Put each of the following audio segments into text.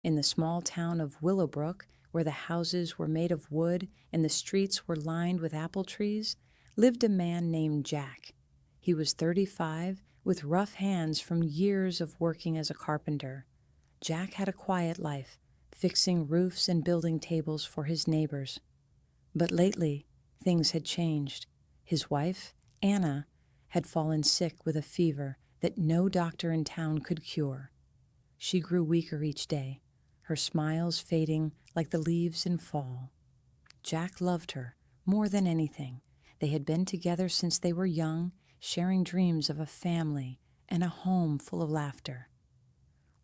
In the small town of Willowbrook, where the houses were made of wood and the streets were lined with apple trees, lived a man named Jack. He was 35, with rough hands from years of working as a carpenter. Jack had a quiet life, fixing roofs and building tables for his neighbors. But lately, things had changed. His wife, Anna, had fallen sick with a fever that no doctor in town could cure. She grew weaker each day, her smiles fading like the leaves in fall. Jack loved her more than anything. They had been together since they were young, sharing dreams of a family and a home full of laughter.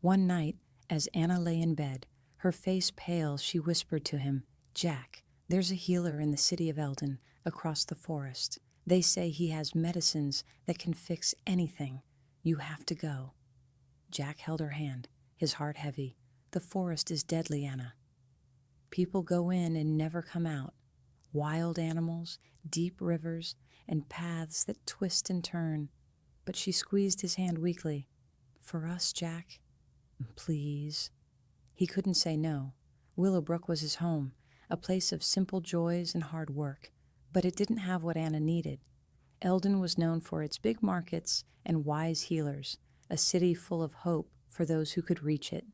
One night, as Anna lay in bed, her face pale, she whispered to him, "Jack, there's a healer in the city of Eldon, across the forest. They say he has medicines that can fix anything. You have to go." Jack held her hand, his heart heavy. "The forest is deadly, Anna. People go in and never come out. Wild animals, deep rivers, and paths that twist and turn." But she squeezed his hand weakly. "For us, Jack, please." He couldn't say no. Willowbrook was his home, a place of simple joys and hard work, but it didn't have what Anna needed. Eldon was known for its big markets and wise healers, a city full of hope for those who could reach it.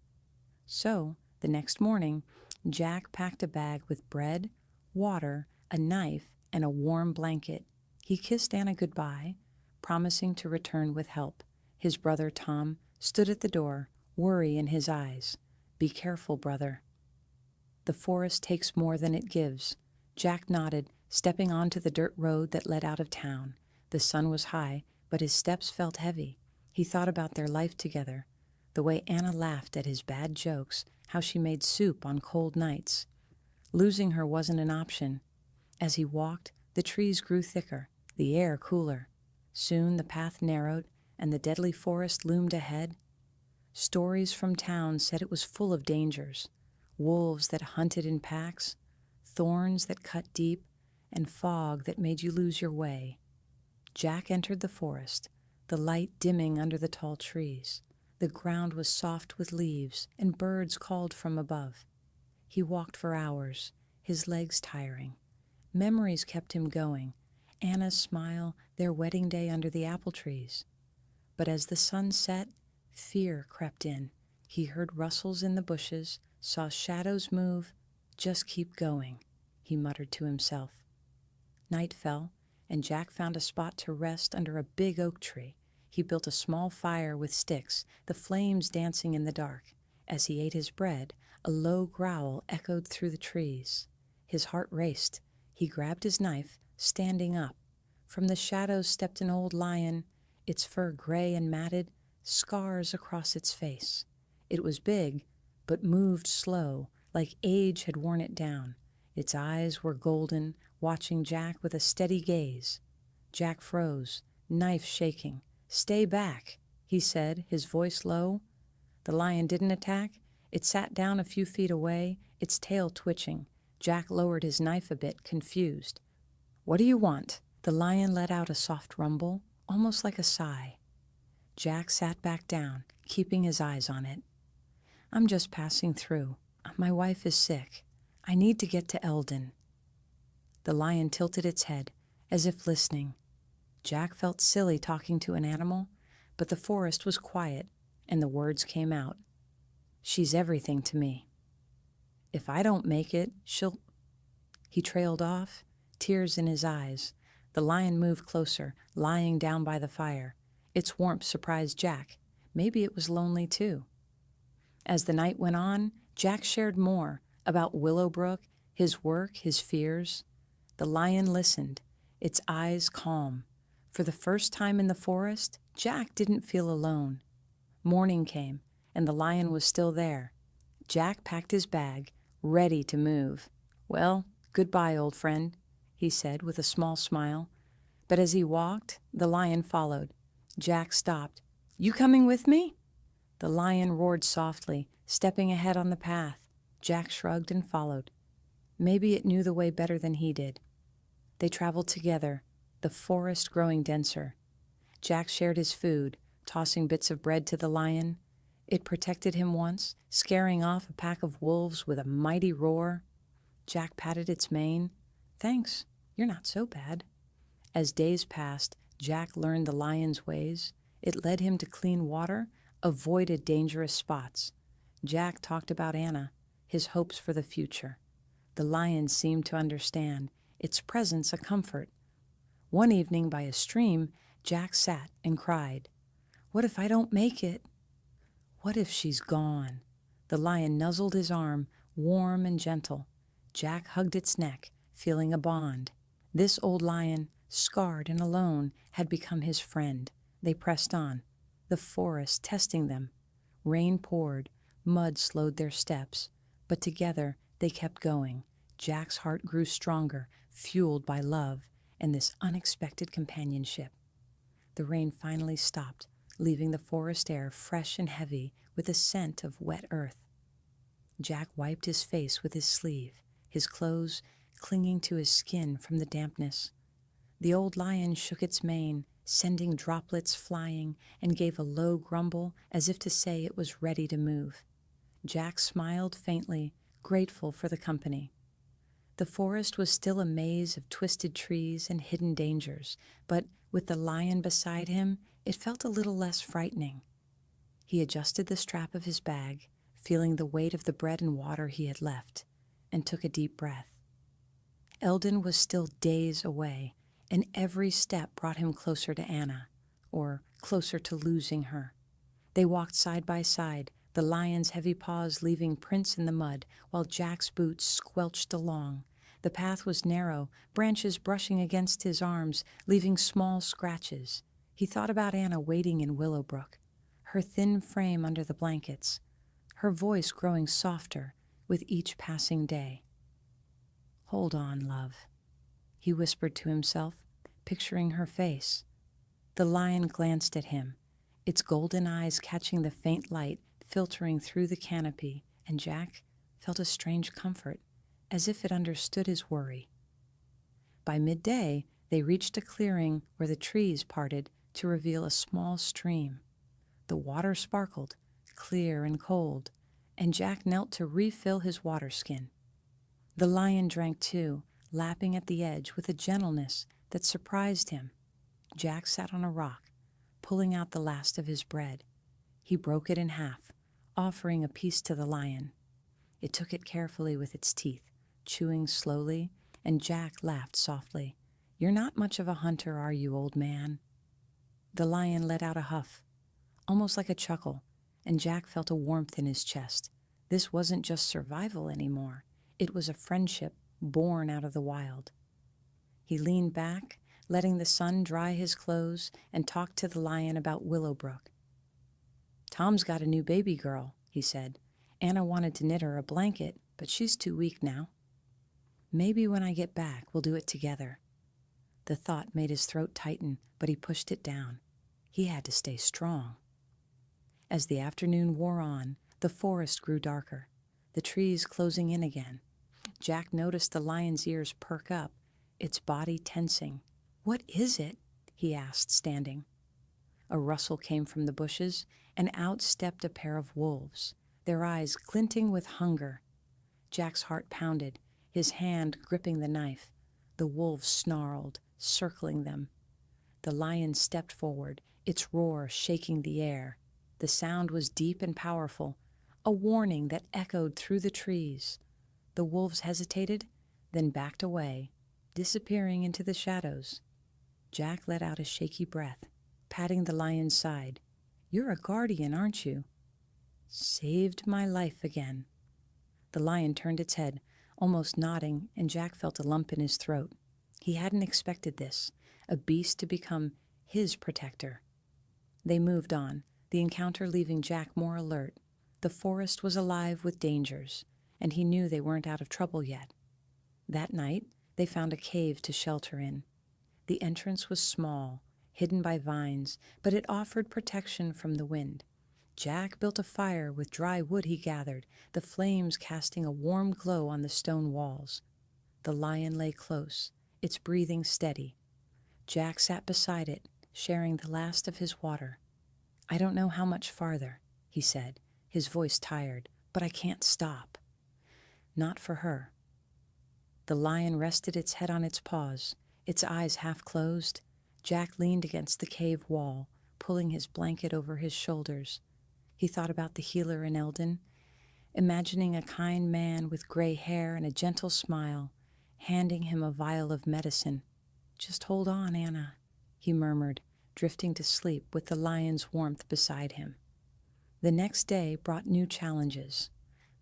So, the next morning, Jack packed a bag with bread, water, a knife, and a warm blanket. He kissed Anna goodbye, promising to return with help. His brother Tom stood at the door, worry in his eyes. "Be careful, brother. The forest takes more than it gives." Jack nodded, stepping onto the dirt road that led out of town. The sun was high, but his steps felt heavy. He thought about their life together, the way Anna laughed at his bad jokes, how she made soup on cold nights. Losing her wasn't an option. As he walked, the trees grew thicker, the air cooler. Soon the path narrowed, and the deadly forest loomed ahead. Stories from town said it was full of dangers: wolves that hunted in packs, thorns that cut deep, and fog that made you lose your way. Jack entered the forest, the light dimming under the tall trees. The ground was soft with leaves, and birds called from above. He walked for hours, his legs tiring. Memories kept him going: Anna's smile, their wedding day under the apple trees. But as the sun set, fear crept in. He heard rustles in the bushes, saw shadows move. "Just keep going," he muttered to himself. Night fell, and Jack found a spot to rest under a big oak tree. He built a small fire with sticks, the flames dancing in the dark. As he ate his bread, a low growl echoed through the trees. His heart raced. He grabbed his knife, standing up. From the shadows stepped an old lion, its fur gray and matted, scars across its face. It was big, but moved slow, like age had worn it down. Its eyes were golden, watching Jack with a steady gaze. Jack froze, knife shaking. "Stay back," he said, his voice low. The lion didn't attack. It sat down a few feet away, its tail twitching. Jack lowered his knife a bit, confused. "What do you want?" The lion let out a soft rumble, almost like a sigh. Jack sat back down, keeping his eyes on it. "I'm just passing through. My wife is sick. I need to get to Eldon." The lion tilted its head, as if listening. Jack felt silly talking to an animal, but the forest was quiet, and the words came out. "She's everything to me. If I don't make it, she'll—" He trailed off, tears in his eyes. The lion moved closer, lying down by the fire. Its warmth surprised Jack. Maybe it was lonely too. As the night went on, Jack shared more about Willowbrook, his work, his fears. The lion listened, its eyes calm. For the first time in the forest, Jack didn't feel alone. Morning came, and the lion was still there. Jack packed his bag, ready to move. "Well, goodbye, old friend," he said with a small smile. But as he walked, the lion followed. Jack stopped. "You coming with me?" The lion roared softly, stepping ahead on the path. Jack shrugged and followed. Maybe it knew the way better than he did. They traveled together, the forest growing denser. Jack shared his food, tossing bits of bread to the lion. It protected him once, scaring off a pack of wolves with a mighty roar. Jack patted its mane. "Thanks, you're not so bad." As days passed, Jack learned the lion's ways. It led him to clean water, avoided dangerous spots. Jack talked about Anna, his hopes for the future. The lion seemed to understand, its presence a comfort. One evening by a stream, Jack sat and cried, "What if I don't make it? What if she's gone?" The lion nuzzled his arm, warm and gentle. Jack hugged its neck, feeling a bond. This old lion, scarred and alone, had become his friend. They pressed on, the forest testing them. Rain poured, mud slowed their steps, but together they kept going. Jack's heart grew stronger, fueled by love and this unexpected companionship. The rain finally stopped, leaving the forest air fresh and heavy with a scent of wet earth. Jack wiped his face with his sleeve, his clothes clinging to his skin from the dampness. The old lion shook its mane, sending droplets flying, and gave a low grumble as if to say it was ready to move. Jack smiled faintly, grateful for the company. The forest was still a maze of twisted trees and hidden dangers, but with the lion beside him, it felt a little less frightening. He adjusted the strap of his bag, feeling the weight of the bread and water he had left, and took a deep breath. Eldon was still days away, and every step brought him closer to Anna, or closer to losing her. They walked side by side, the lion's heavy paws leaving prints in the mud, while Jack's boots squelched along. The path was narrow, branches brushing against his arms, leaving small scratches. He thought about Anna waiting in Willowbrook, her thin frame under the blankets, her voice growing softer with each passing day. "Hold on, love," he whispered to himself, picturing her face. The lion glanced at him, its golden eyes catching the faint light filtering through the canopy, and Jack felt a strange comfort, as if it understood his worry. By midday, they reached a clearing where the trees parted to reveal a small stream. The water sparkled, clear and cold, and Jack knelt to refill his water skin. The lion drank too, lapping at the edge with a gentleness that surprised him. Jack sat on a rock, pulling out the last of his bread. He broke it in half, offering a piece to the lion. It took it carefully with its teeth, chewing slowly, and Jack laughed softly. "You're not much of a hunter, are you, old man?" The lion let out a huff, almost like a chuckle, and Jack felt a warmth in his chest. This wasn't just survival anymore. It was a friendship born out of the wild. He leaned back, letting the sun dry his clothes, and talked to the lion about Willowbrook. "Tom's got a new baby girl," he said. "Anna wanted to knit her a blanket, but she's too weak now. Maybe when I get back, we'll do it together." The thought made his throat tighten, but he pushed it down. He had to stay strong. As the afternoon wore on, the forest grew darker, the trees closing in again. Jack noticed the lion's ears perk up, its body tensing. "What is it?" he asked, standing. A rustle came from the bushes, and out stepped a pair of wolves, their eyes glinting with hunger. Jack's heart pounded, his hand gripping the knife. The wolves snarled, circling them. The lion stepped forward, its roar shaking the air. The sound was deep and powerful, a warning that echoed through the trees. The wolves hesitated, then backed away, disappearing into the shadows. Jack let out a shaky breath, patting the lion's side. "You're a guardian, aren't you?" "Saved my life again." The lion turned its head, almost nodding, and Jack felt a lump in his throat. He hadn't expected this, a beast to become his protector. They moved on, the encounter leaving Jack more alert. The forest was alive with dangers, and he knew they weren't out of trouble yet. That night, they found a cave to shelter in. The entrance was small, hidden by vines, but it offered protection from the wind. Jack built a fire with dry wood he gathered, the flames casting a warm glow on the stone walls. The lion lay close, its breathing steady. Jack sat beside it, sharing the last of his water. "I don't know how much farther," he said, his voice tired. "But I can't stop." Not for her. The lion rested its head on its paws, its eyes half closed. Jack leaned against the cave wall, pulling his blanket over his shoulders. He thought about the healer in Eldon, imagining a kind man with gray hair and a gentle smile, handing him a vial of medicine. "Just hold on, Anna," he murmured, drifting to sleep with the lion's warmth beside him. The next day brought new challenges.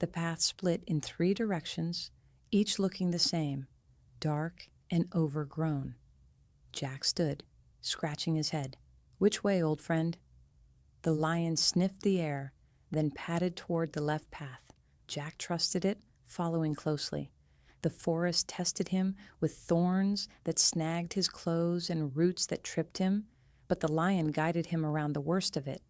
The path split in 3 directions, each looking the same, dark and overgrown. Jack stood, scratching his head. "Which way, old friend?" The lion sniffed the air, then padded toward the left path. Jack trusted it, following closely. The forest tested him with thorns that snagged his clothes and roots that tripped him, but the lion guided him around the worst of it.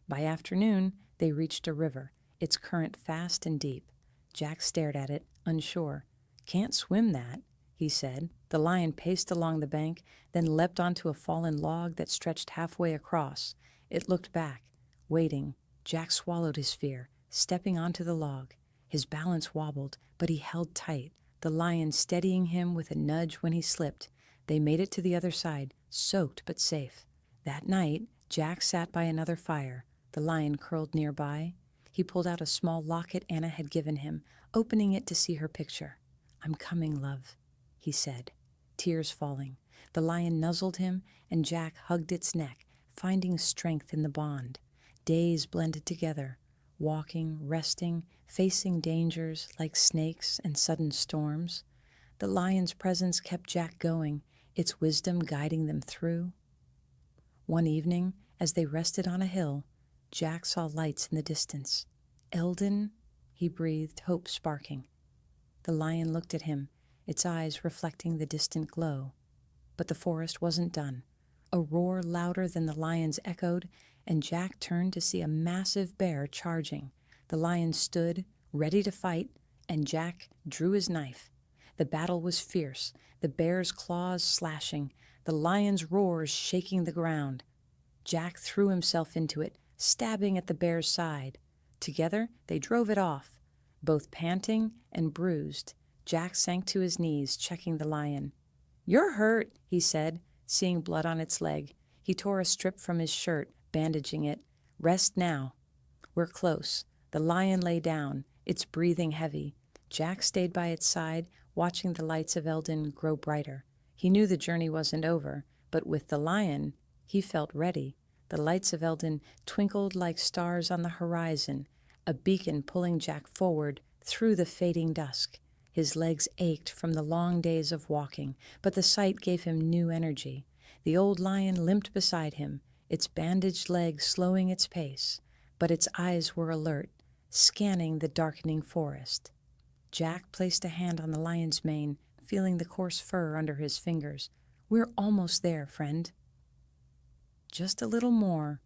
By afternoon, they reached a river, its current fast and deep. Jack stared at it, unsure. "Can't swim that," he said. The lion paced along the bank, then leapt onto a fallen log that stretched halfway across. It looked back, waiting. Jack swallowed his fear, stepping onto the log. His balance wobbled, but he held tight, the lion steadying him with a nudge when he slipped. They made it to the other side, soaked but safe. That night, Jack sat by another fire, the lion curled nearby. He pulled out a small locket Anna had given him, opening it to see her picture. "I'm coming, love," he said, tears falling. The lion nuzzled him, and Jack hugged its neck, finding strength in the bond. Days blended together, walking, resting, facing dangers like snakes and sudden storms. The lion's presence kept Jack going, its wisdom guiding them through. One evening, as they rested on a hill, Jack saw lights in the distance. "Eldon," he breathed, hope sparking. The lion looked at him, its eyes reflecting the distant glow. But the forest wasn't done. A roar louder than the lion's echoed, and Jack turned to see a massive bear charging. The lion stood, ready to fight, and Jack drew his knife. The battle was fierce, the bear's claws slashing, the lion's roars shaking the ground. Jack threw himself into it, stabbing at the bear's side. Together, they drove it off. Both panting and bruised, Jack sank to his knees, checking the lion. "You're hurt," he said, seeing blood on its leg. He tore a strip from his shirt, bandaging it. "Rest now." "We're close." The lion lay down, its breathing heavy. Jack stayed by its side, watching the lights of Eldon grow brighter. He knew the journey wasn't over, but with the lion, he felt ready. The lights of Eldon twinkled like stars on the horizon, a beacon pulling Jack forward through the fading dusk. His legs ached from the long days of walking, but the sight gave him new energy. The old lion limped beside him, its bandaged legs slowing its pace, but its eyes were alert, scanning the darkening forest. Jack placed a hand on the lion's mane, feeling the coarse fur under his fingers. "We're almost there, friend." "Just a little more."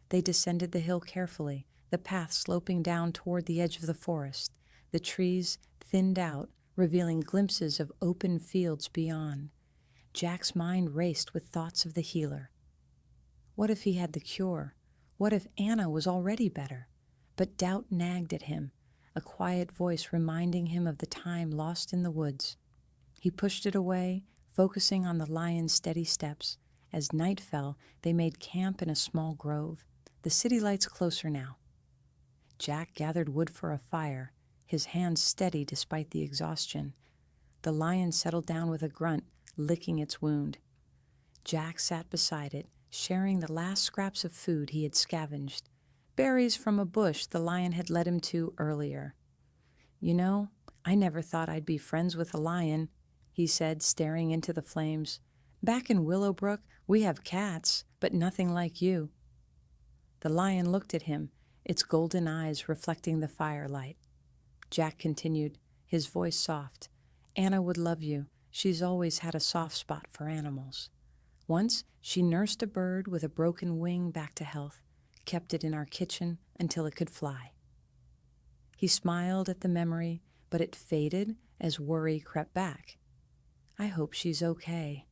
They descended the hill carefully, the path sloping down toward the edge of the forest. The trees thinned out, revealing glimpses of open fields beyond. Jack's mind raced with thoughts of the healer. What if he had the cure? What if Anna was already better? But doubt nagged at him, a quiet voice reminding him of the time lost in the woods. He pushed it away, focusing on the lion's steady steps. As night fell, they made camp in a small grove, the city lights closer now. Jack gathered wood for a fire, his hands steady despite the exhaustion. The lion settled down with a grunt, licking its wound. Jack sat beside it, sharing the last scraps of food he had scavenged, berries from a bush the lion had led him to earlier. "You know, I never thought I'd be friends with a lion," he said, staring into the flames. "Back in Willowbrook, we have cats, but nothing like you." The lion looked at him, its golden eyes reflecting the firelight. Jack continued, his voice soft. "Anna would love you. She's always had a soft spot for animals. Once, she nursed a bird with a broken wing back to health, kept it in our kitchen until it could fly." He smiled at the memory, but it faded as worry crept back. "I hope she's okay.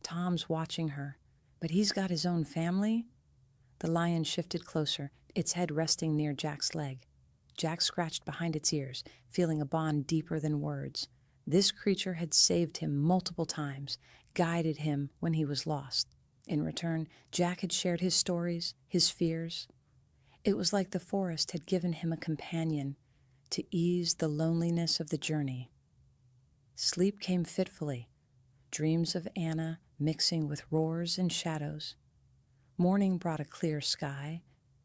Tom's watching her, but he's got his own family." The lion shifted closer. its head resting near Jack's leg. Jack scratched behind its ears, feeling a bond deeper than words. This creature had saved him multiple times, guided him when he was lost. In return, Jack had shared his stories, his fears. It was like the forest had given him a companion to ease the loneliness of the journey. Sleep came fitfully, dreams of Anna mixing with roars and shadows. Morning brought a clear sky,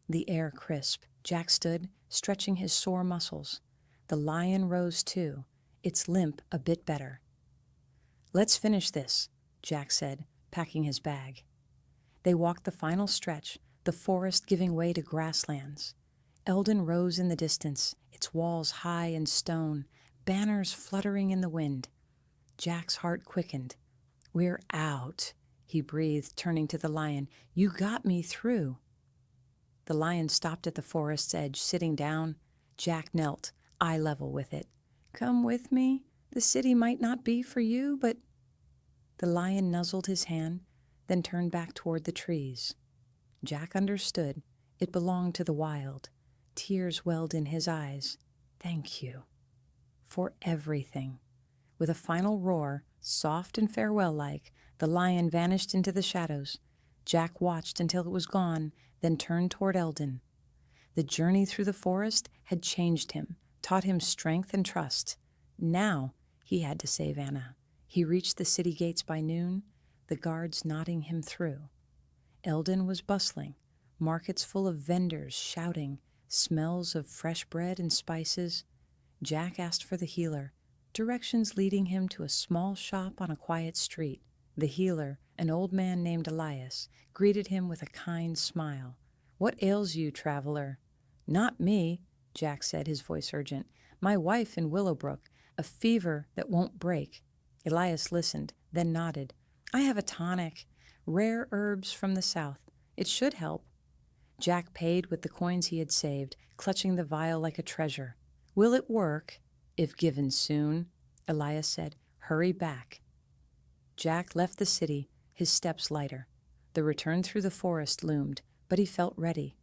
the air crisp. Jack stood, stretching his sore muscles. The lion rose too, its limp a bit better. "Let's finish this," Jack said, packing his bag. They walked the final stretch, the forest giving way to grasslands. Eldon rose in the distance, its walls high in stone, banners fluttering in the wind. Jack's heart quickened. "We're out," he breathed, turning to the lion. "You got me through." The lion stopped at the forest's edge, sitting down. Jack knelt, eye level with it. "Come with me. The city might not be for you, but—" The lion nuzzled his hand, then turned back toward the trees. Jack understood. It belonged to the wild. Tears welled in his eyes. "Thank you for everything." With a final roar, soft and farewell-like, the lion vanished into the shadows. Jack watched until it was gone, then turned toward Eldon. The journey through the forest had changed him, taught him strength and trust. Now he had to save Anna. He reached the city gates by noon, the guards nodding him through. Eldon was bustling, markets full of vendors shouting, smells of fresh bread and spices. Jack asked for the healer, directions leading him to a small shop on a quiet street. The healer, an old man named Elias, greeted him with a kind smile. "What ails you, traveler?" "Not me," Jack said, his voice urgent. "My wife in Willowbrook, a fever that won't break." Elias listened, then nodded. "I have a tonic, rare herbs from the south. It should help." Jack paid with the coins he had saved, clutching the vial like a treasure. "Will it work?" "If given soon," Elias said. "Hurry back." Jack left the city, his steps lighter. The return through the forest loomed, but he felt ready.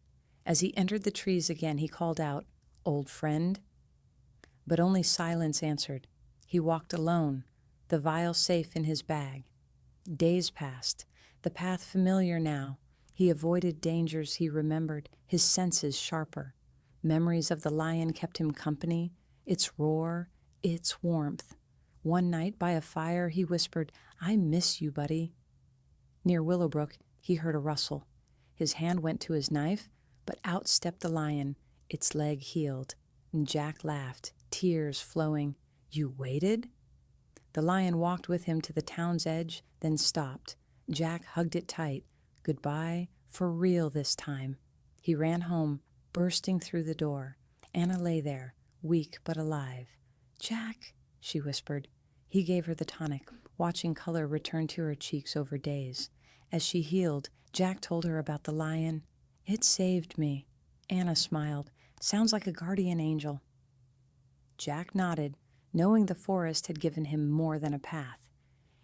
As he entered the trees again, he called out, "Old friend?" But only silence answered. He walked alone, the vial safe in his bag. Days passed, the path familiar now. He avoided dangers he remembered, his senses sharper. Memories of the lion kept him company, its roar, its warmth. One night by a fire he whispered, "I miss you, buddy." Near Willowbrook, he heard a rustle. His hand went to his knife, but out stepped the lion, its leg healed. And Jack laughed, tears flowing. "You waited?" The lion walked with him to the town's edge, then stopped. Jack hugged it tight. Goodbye, for real this time. He ran home, bursting through the door. Anna lay there, weak but alive. "Jack," she whispered. He gave her the tonic, watching color return to her cheeks over days. As she healed, Jack told her about the lion. "It saved me." Anna smiled. "Sounds like a guardian angel." Jack nodded, knowing the forest had given him more than a path.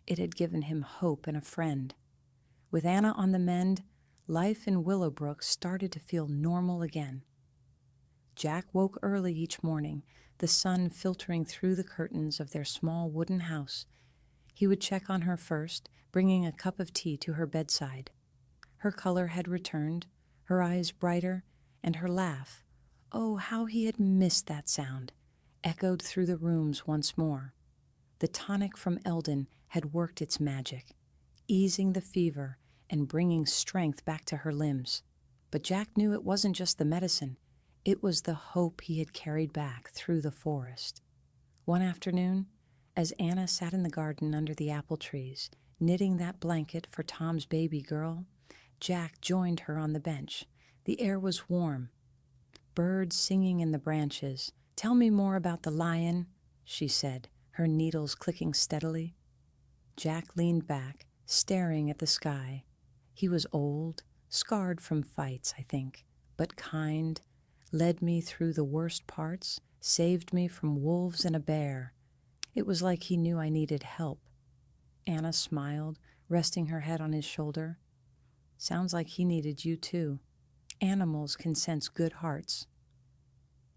It had given him hope and a friend. With Anna on the mend, life in Willowbrook started to feel normal again. Jack woke early each morning, the sun filtering through the curtains of their small wooden house. He would check on her first, bringing a cup of tea to her bedside. Her color had returned, her eyes brighter, and her laugh, oh, how he had missed that sound, echoed through the rooms once more. The tonic from Eldon had worked its magic, easing the fever and bringing strength back to her limbs. But Jack knew it wasn't just the medicine. It was the hope he had carried back through the forest. One afternoon, as Anna sat in the garden under the apple trees, knitting that blanket for Tom's baby girl, Jack joined her on the bench. The air was warm. Birds singing in the branches. "Tell me more about the lion," she said, her needles clicking steadily. Jack leaned back, staring at the sky. He was old, scarred from fights, I think, but kind, led me through the worst parts, saved me from wolves and a bear. It was like he knew I needed help. Anna smiled, resting her head on his shoulder. "Sounds like he needed you too." Animals can sense good hearts.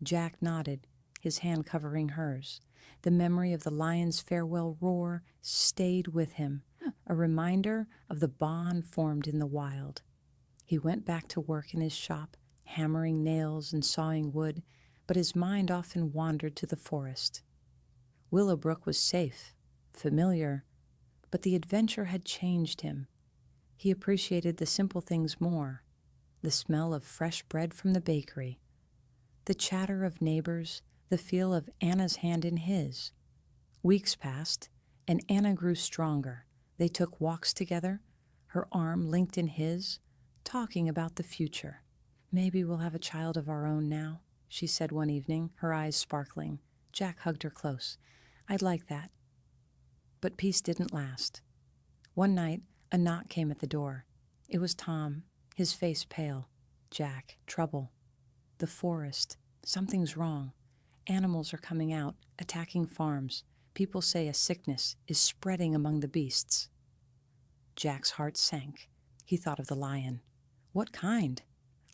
Jack nodded, his hand covering hers. The memory of the lion's farewell roar stayed with him, a reminder of the bond formed in the wild. He went back to work in his shop, hammering nails and sawing wood, but his mind often wandered to the forest. Willowbrook was safe, familiar, but the adventure had changed him. He appreciated the simple things more: the smell of fresh bread from the bakery, the chatter of neighbors, the feel of Anna's hand in his. Weeks passed, and Anna grew stronger. They took walks together, her arm linked in his, talking about the future. "Maybe we'll have a child of our own now," she said one evening, her eyes sparkling. Jack hugged her close. "I'd like that." But peace didn't last. One night, a knock came at the door. It was Tom, his face pale. "Jack, trouble. The forest. Something's wrong. Animals are coming out, attacking farms. People say a sickness is spreading among the beasts." Jack's heart sank. He thought of the lion. What kind?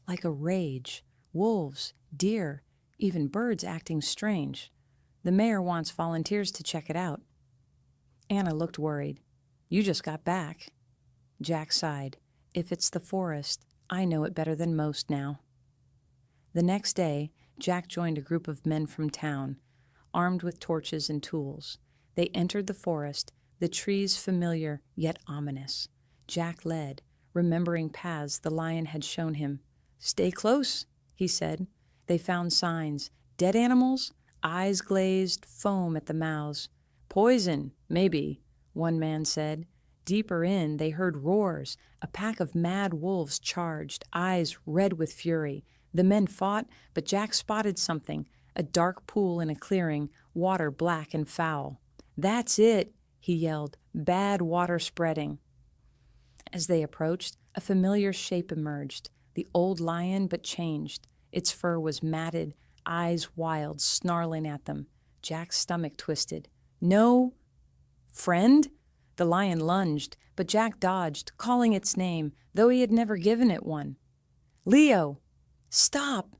Like a rage. Wolves, deer, even birds acting strange. The mayor wants volunteers to check it out. Anna looked worried. "You just got back." Jack sighed. "If it's the forest, I know it better than most now." The next day, Jack joined a group of men from town, armed with torches and tools. They entered the forest, the trees familiar yet ominous. Jack led, remembering paths the lion had shown him. "Stay close," he said. They found signs: dead animals, eyes glazed, foam at the mouths. "Poison, maybe," one man said. Deeper in, they heard roars. A pack of mad wolves charged, eyes red with fury. The men fought, but Jack spotted something: a dark pool in a clearing, water black and foul. "That's it," he yelled, "bad water spreading." As they approached, a familiar shape emerged, the old lion but changed. Its fur was matted, eyes wild, snarling at them. Jack's stomach twisted. "No, friend?" The lion lunged, but Jack dodged, calling its name, though he had never given it one. "Leo! Stop!"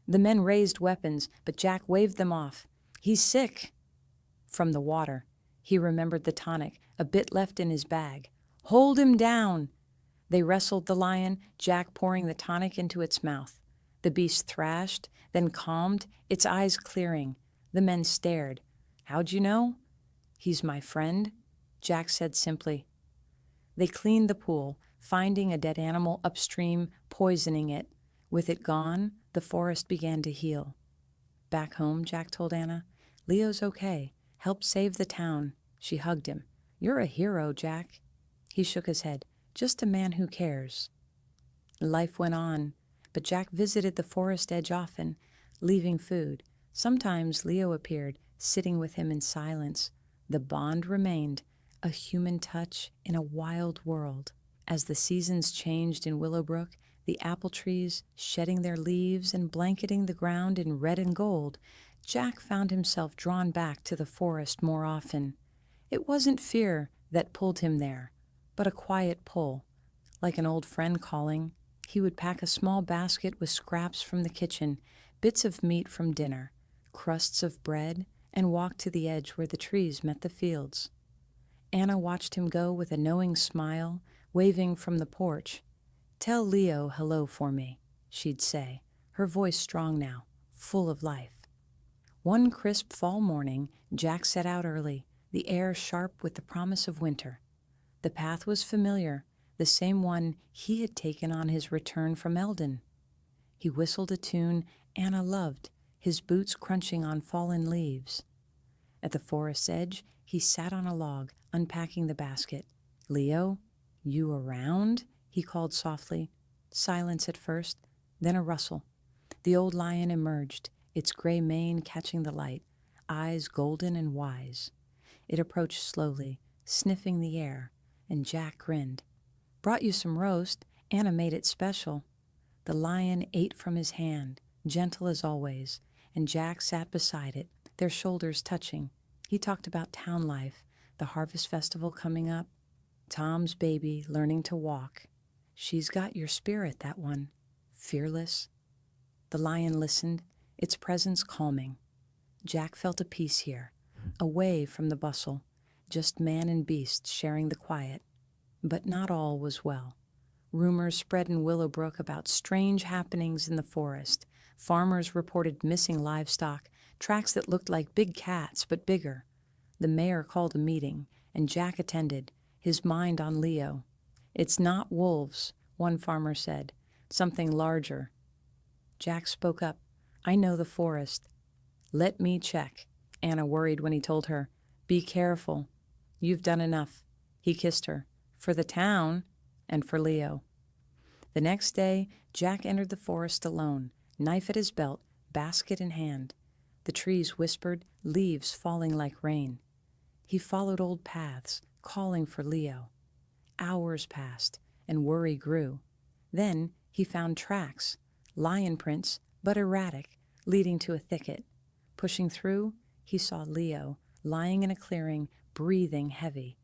The men raised weapons, but Jack waved them off. "He's sick." From the water, he remembered the tonic, a bit left in his bag. "Hold him down!" They wrestled the lion, Jack pouring the tonic into its mouth. The beast thrashed, then calmed, its eyes clearing. The men stared. "How'd you know?" "He's my friend," Jack said simply. They cleaned the pool, finding a dead animal upstream, poisoning it. With it gone, the forest began to heal. "Back home," Jack told Anna, "Leo's okay. Helped save the town." She hugged him. "You're a hero, Jack." He shook his head. "Just a man who cares." Life went on, but Jack visited the forest edge often, leaving food. Sometimes Leo appeared, sitting with him in silence. The bond remained, a human touch in a wild world. As the seasons changed in Willowbrook, the apple trees shedding their leaves and blanketing the ground in red and gold, Jack found himself drawn back to the forest more often. It wasn't fear that pulled him there, but a quiet pull. Like an old friend calling, he would pack a small basket with scraps from the kitchen, bits of meat from dinner, crusts of bread, and walk to the edge where the trees met the fields. Anna watched him go with a knowing smile, waving from the porch. "Tell Leo hello for me," she'd say, her voice strong now, full of life. One crisp fall morning, Jack set out early, the air sharp with the promise of winter. The path was familiar, the same one he had taken on his return from Eldon. He whistled a tune Anna loved, his boots crunching on fallen leaves. At the forest's edge, he sat on a log, unpacking the basket. "Leo, you around?" he called softly. Silence at first, then a rustle. The old lion emerged, its gray mane catching the light, eyes golden and wise. It approached slowly, sniffing the air, and Jack grinned. "Brought you some roast. Anna made it special." The lion ate from his hand, gentle as always, and Jack sat beside it, their shoulders touching. He talked about town life, the harvest festival coming up, Tom's baby learning to walk. "She's got your spirit, that one. fearless. The lion listened, its presence calming. Jack felt a peace here, away from the bustle, just man and beast sharing the quiet. But not all was well. Rumors spread in Willowbrook about strange happenings in the forest. Farmers reported missing livestock, tracks that looked like big cats but bigger. The mayor called a meeting, and Jack attended, his mind on Leo. "It's not wolves," one farmer said. "Something larger." Jack spoke up. "I know the forest." "Let me check," Anna worried when he told her. "Be careful. You've done enough." He kissed her. "For the town and for Leo." The next day, Jack entered the forest alone, knife at his belt, basket in hand. The trees whispered, leaves falling like rain. He followed old paths, calling for Leo. Hours passed, and worry grew. Then he found tracks, lion prints, but erratic, leading to a thicket. Pushing through, he saw Leo, lying in a clearing, breathing heavy.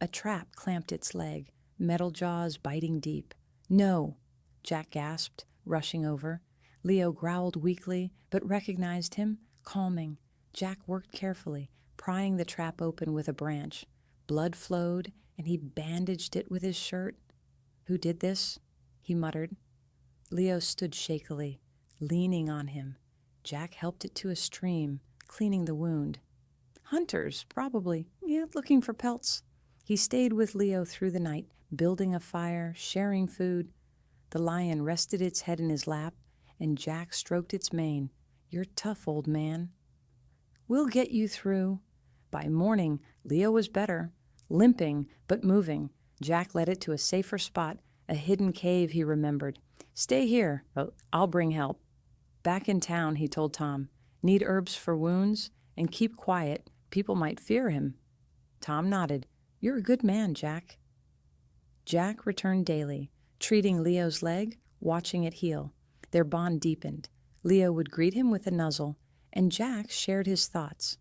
A trap clamped its leg, metal jaws biting deep. "No!" Jack gasped, rushing over. Leo growled weakly, but recognized him, calming. Jack worked carefully, prying the trap open with a branch. Blood flowed, and he bandaged it with his shirt. "Who did this?" he muttered. Leo stood shakily, leaning on him. Jack helped it to a stream, cleaning the wound. "Hunters, probably. Yeah, looking for pelts." He stayed with Leo through the night, building a fire, sharing food. The lion rested its head in his lap, and Jack stroked its mane. "You're tough, old man." "We'll get you through." By morning, Leo was better, limping but moving. Jack led it to a safer spot, a hidden cave he remembered. "Stay here. I'll bring help." Back in town, he told Tom, "Need herbs for wounds? And keep quiet. People might fear him." Tom nodded. "You're a good man, Jack." Jack returned daily, treating Leo's leg, watching it heal. Their bond deepened. Leo would greet him with a nuzzle, and Jack shared his thoughts.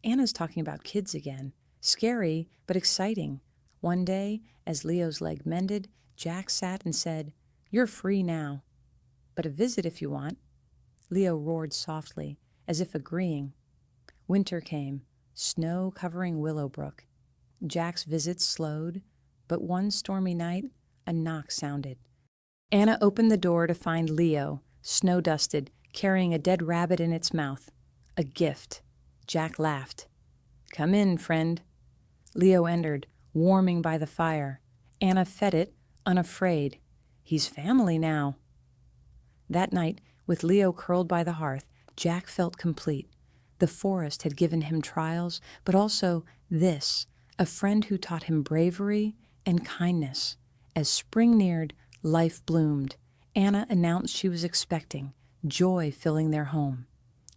"Anna's talking about kids again. Scary, but exciting." One day, as Leo's leg mended, Jack sat and said, "You're free now, but a visit if you want." Leo roared softly, as if agreeing. Winter came, snow covering Willowbrook. Jack's visits slowed, but one stormy night, a knock sounded. Anna opened the door to find Leo, snow-dusted, carrying a dead rabbit in its mouth. A gift. Jack laughed. "Come in, friend." Leo entered, warming by the fire. Anna fed it, unafraid. "He's family now." That night, with Leo curled by the hearth, Jack felt complete. The forest had given him trials, but also this, a friend who taught him bravery and kindness. As spring neared, life bloomed. Anna announced she was expecting, joy filling their home.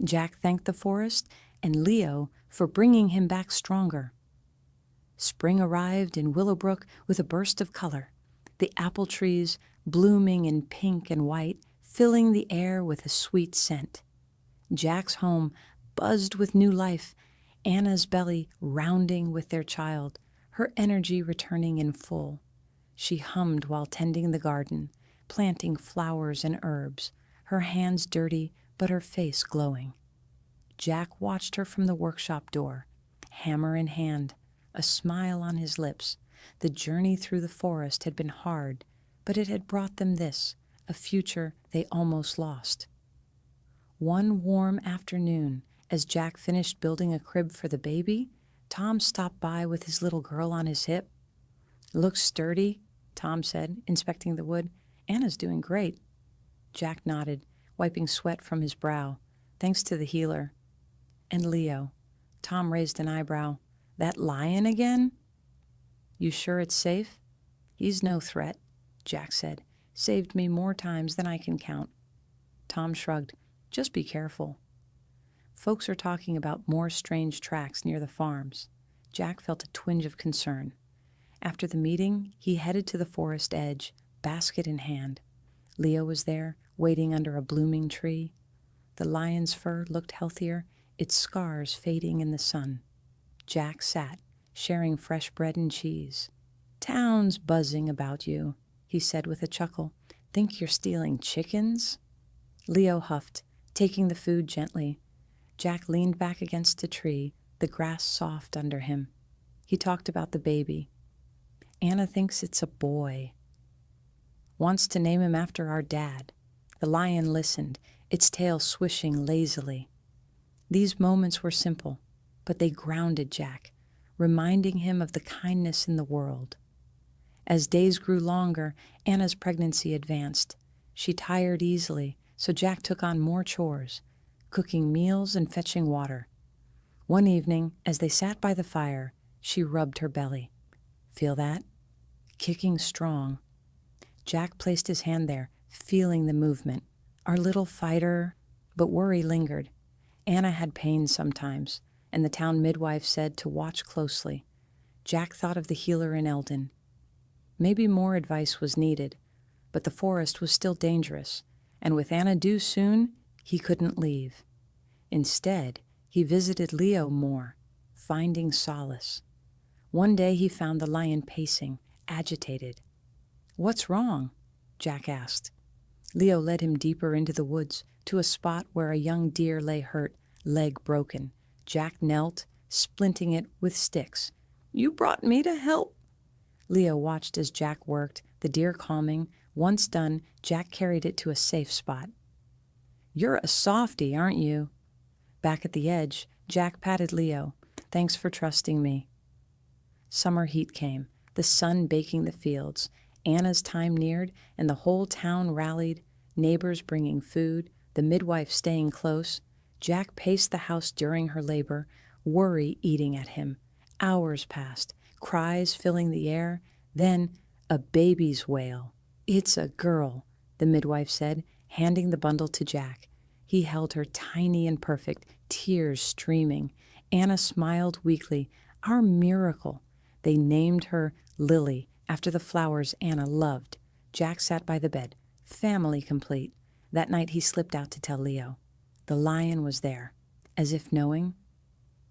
Jack thanked the forest and Leo for bringing him back stronger. Spring arrived in Willowbrook with a burst of color. The apple trees, blooming in pink and white, filling the air with a sweet scent. Jack's home buzzed with new life, Anna's belly rounding with their child, her energy returning in full. She hummed while tending the garden, planting flowers and herbs, her hands dirty but her face glowing. Jack watched her from the workshop door, hammer in hand, a smile on his lips. The journey through the forest had been hard, but it had brought them this, a future they almost lost. One warm afternoon, as Jack finished building a crib for the baby, Tom stopped by with his little girl on his hip. "Looks sturdy," Tom said, inspecting the wood. "Anna's doing great." Jack nodded, wiping sweat from his brow. "Thanks to the healer." "And Leo." Tom raised an eyebrow. "That lion again?" "You sure it's safe?" "He's no threat," Jack said. "Saved me more times than I can count." Tom shrugged. "Just be careful." Folks are talking about more strange tracks near the farms. Jack felt a twinge of concern. After the meeting, he headed to the forest edge, basket in hand. Leo was there, waiting under a blooming tree. The lion's fur looked healthier, its scars fading in the sun. Jack sat, sharing fresh bread and cheese. "Town's buzzing about you," he said with a chuckle. Think you're stealing chickens? Leo huffed, taking the food gently. Jack leaned back against a tree, the grass soft under him. He talked about the baby. Anna thinks it's a boy. Wants to name him after our dad. The lion listened, its tail swishing lazily. These moments were simple, but they grounded Jack, reminding him of the kindness in the world. As days grew longer, Anna's pregnancy advanced. She tired easily, so Jack took on more chores, cooking meals and fetching water. One evening, as they sat by the fire, she rubbed her belly. Feel that? Kicking strong. Jack placed his hand there, feeling the movement. Our little fighter, but worry lingered. Anna had pain sometimes, and the town midwife said to watch closely. Jack thought of the healer in Eldon. Maybe more advice was needed, but the forest was still dangerous, and with Anna due soon, he couldn't leave. Instead, he visited Leo more, finding solace. One day he found the lion pacing, agitated. "What's wrong?" Jack asked. Leo led him deeper into the woods, to a spot where a young deer lay hurt, leg broken. Jack knelt, splinting it with sticks. "You brought me to help." Leo watched as Jack worked, the deer calming. Once done, Jack carried it to a safe spot. "You're a softy, aren't you?" Back at the edge, Jack patted Leo. "Thanks for trusting me." Summer heat came, the sun baking the fields. Anna's time neared, and the whole town rallied, neighbors bringing food, the midwife staying close. Jack paced the house during her labor, worry eating at him. Hours passed, cries filling the air, then a baby's wail. "It's a girl," the midwife said, handing the bundle to Jack. He held her tiny and perfect, tears streaming. Anna smiled weakly. "Our miracle." They named her Lily, after the flowers Anna loved. Jack sat by the bed, family complete. That night he slipped out to tell Leo. The lion was there, as if knowing.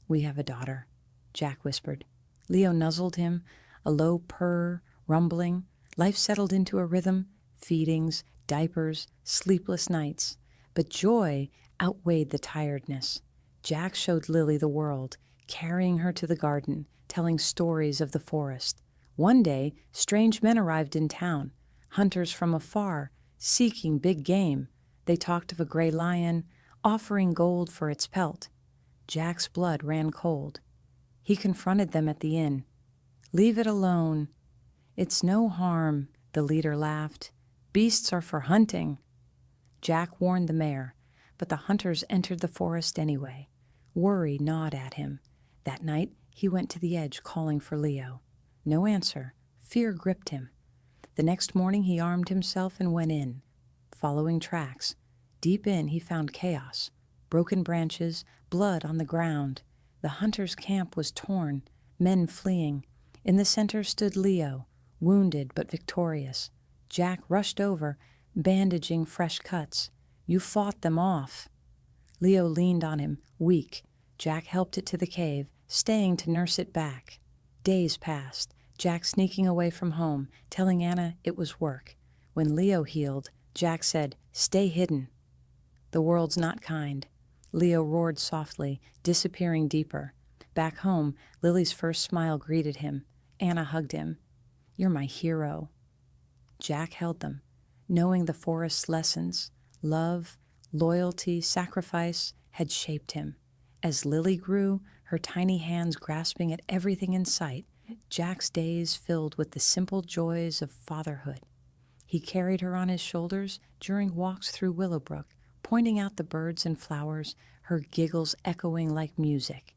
"We have a daughter," Jack whispered. Leo nuzzled him, a low purr, rumbling. Life settled into a rhythm, feedings, diapers, sleepless nights. But joy outweighed the tiredness. Jack showed Lily the world, carrying her to the garden, telling stories of the forest. One day, strange men arrived in town, hunters from afar, seeking big game. They talked of a gray lion, offering gold for its pelt. Jack's blood ran cold. He confronted them at the inn. "Leave it alone." "It's no harm," the leader laughed. "Beasts are for hunting." Jack warned the mayor, but the hunters entered the forest anyway. Worry gnawed at him. That night, he went to the edge calling for Leo. No answer. Fear gripped him. The next morning he armed himself and went in, following tracks. Deep in he found chaos, broken branches, blood on the ground. The hunter's camp was torn, men fleeing. In the center stood Leo, wounded but victorious. Jack rushed over, bandaging fresh cuts. "You fought them off." Leo leaned on him, weak. Jack helped it to the cave, staying to nurse it back. Days passed, Jack sneaking away from home, telling Anna it was work. When Leo healed, Jack said, "Stay hidden." "The world's not kind." Leo roared softly, disappearing deeper. Back home, Lily's first smile greeted him. Anna hugged him. "You're my hero." Jack held them, knowing the forest's lessons, love, loyalty, sacrifice, had shaped him. As Lily grew, her tiny hands grasping at everything in sight, Jack's days filled with the simple joys of fatherhood. He carried her on his shoulders during walks through Willowbrook, pointing out the birds and flowers, her giggles echoing like music.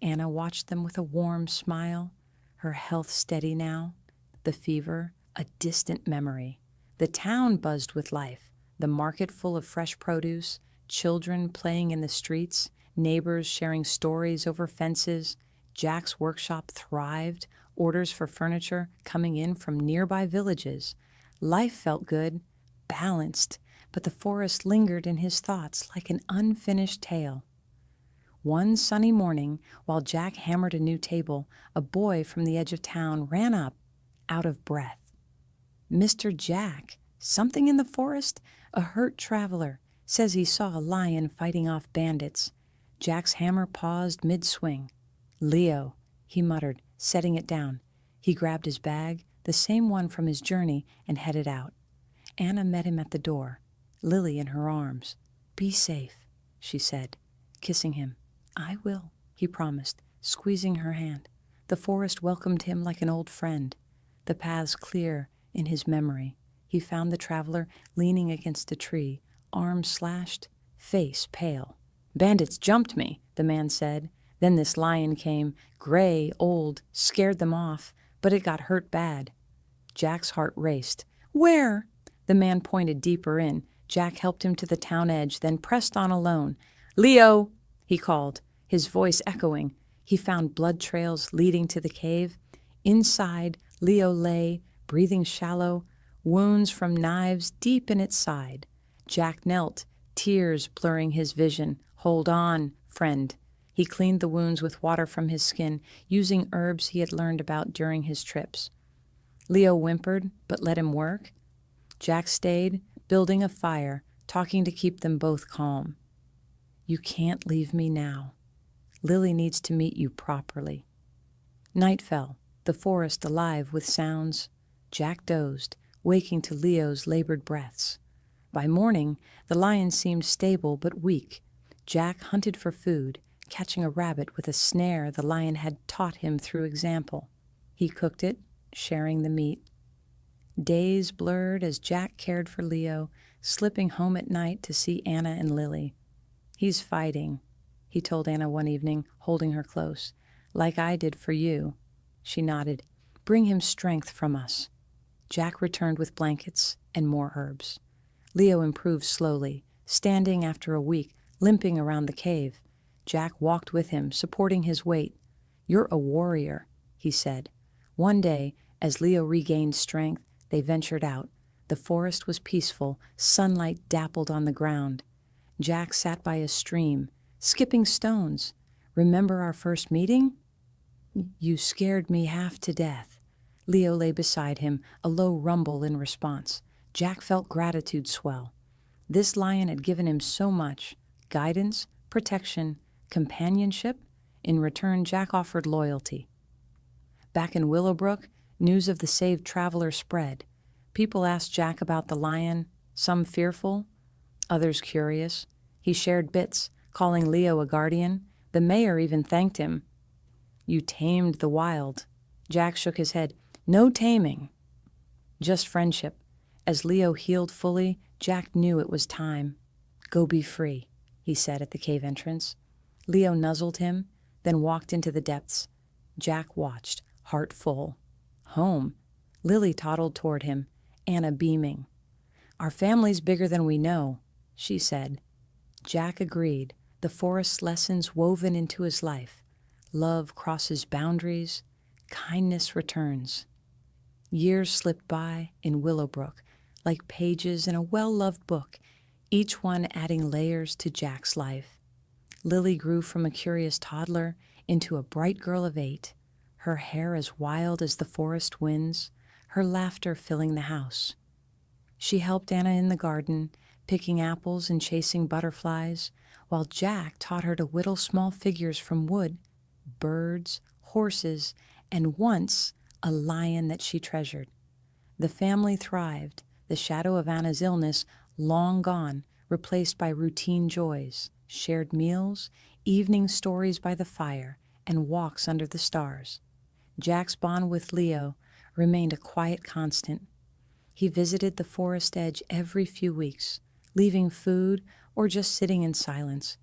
Anna watched them with a warm smile, her health steady now, the fever a distant memory. The town buzzed with life, the market full of fresh produce, children playing in the streets, neighbors sharing stories over fences. Jack's workshop thrived, orders for furniture coming in from nearby villages. Life felt good, balanced, but the forest lingered in his thoughts like an unfinished tale. One sunny morning, while Jack hammered a new table, a boy from the edge of town ran up, out of breath. "Mr. Jack," Something in the forest? A hurt traveler says he saw a lion fighting off bandits. Jack's hammer paused mid-swing. Leo, he muttered, setting it down. He grabbed his bag, the same one from his journey, and headed out. Anna met him at the door, Lily in her arms. "Be safe," she said, kissing him. "I will," he promised, squeezing her hand. The forest welcomed him like an old friend. The paths clear in his memory. He found the traveler leaning against a tree, arms slashed, face pale. "Bandits jumped me," the man said. "Then this lion came, gray, old, scared them off, but it got hurt bad." Jack's heart raced. "Where?" The man pointed deeper in. Jack helped him to the town edge, then pressed on alone. "Leo!" he called, his voice echoing. He found blood trails leading to the cave. Inside, Leo lay, breathing shallow, wounds from knives deep in its side. Jack knelt, tears blurring his vision. "Hold on, friend." He cleaned the wounds with water from his skin, using herbs he had learned about during his trips. Leo whimpered, but let him work. Jack stayed, building a fire, talking to keep them both calm. "You can't leave me now. Lily needs to meet you properly." Night fell, the forest alive with sounds. Jack dozed, waking to Leo's labored breaths. By morning, the lion seemed stable but weak. Jack hunted for food, catching a rabbit with a snare the lion had taught him through example. He cooked it, sharing the meat. Days blurred as Jack cared for Leo, slipping home at night to see Anna and Lily. "He's fighting," he told Anna one evening, holding her close. "Like I did for you." She nodded. "Bring him strength from us." Jack returned with blankets and more herbs. Leo improved slowly, standing after a week, limping around the cave. Jack walked with him, supporting his weight. "You're a warrior," he said. One day, as Leo regained strength, they ventured out. The forest was peaceful, sunlight dappled on the ground. Jack sat by a stream, skipping stones. "Remember our first meeting?" "You scared me half to death." Leo lay beside him, a low rumble in response. Jack felt gratitude swell. This lion had given him so much: guidance, protection, companionship. In return, Jack offered loyalty. Back in Willowbrook, news of the saved traveler spread. People asked Jack about the lion, some fearful, others curious. He shared bits, calling Leo a guardian. The mayor even thanked him. "You tamed the wild." Jack shook his head. "No taming. Just friendship." As Leo healed fully, Jack knew it was time. "Go be free," he said at the cave entrance. Leo nuzzled him, then walked into the depths. Jack watched, heart full. Home. Lily toddled toward him, Anna beaming. "Our family's bigger than we know," she said. Jack agreed, the forest's lessons woven into his life. Love crosses boundaries, kindness returns. Years slipped by in Willowbrook, like pages in a well-loved book, each one adding layers to Jack's life. Lily grew from a curious toddler into a bright girl of 8, her hair as wild as the forest winds, her laughter filling the house. She helped Anna in the garden, picking apples and chasing butterflies, while Jack taught her to whittle small figures from wood, birds, horses, and once a lion that she treasured. The family thrived, the shadow of Anna's illness long gone, replaced by routine joys, shared meals, evening stories by the fire, and walks under the stars. Jack's bond with Leo remained a quiet constant. He visited the forest edge every few weeks, leaving food or just sitting in silence.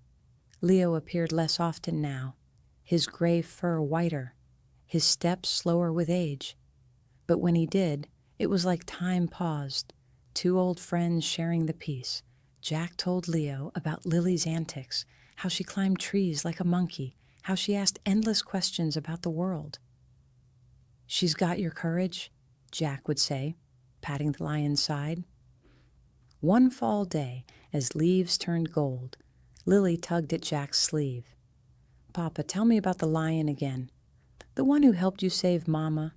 Leo appeared less often now, his gray fur whiter, his steps slower with age. But when he did, it was like time paused, two old friends sharing the peace. Jack told Leo about Lily's antics, how she climbed trees like a monkey, how she asked endless questions about the world. "She's got your courage," Jack would say, patting the lion's side. One fall day, as leaves turned gold, Lily tugged at Jack's sleeve. "Papa, tell me about the lion again. The one who helped you save Mama."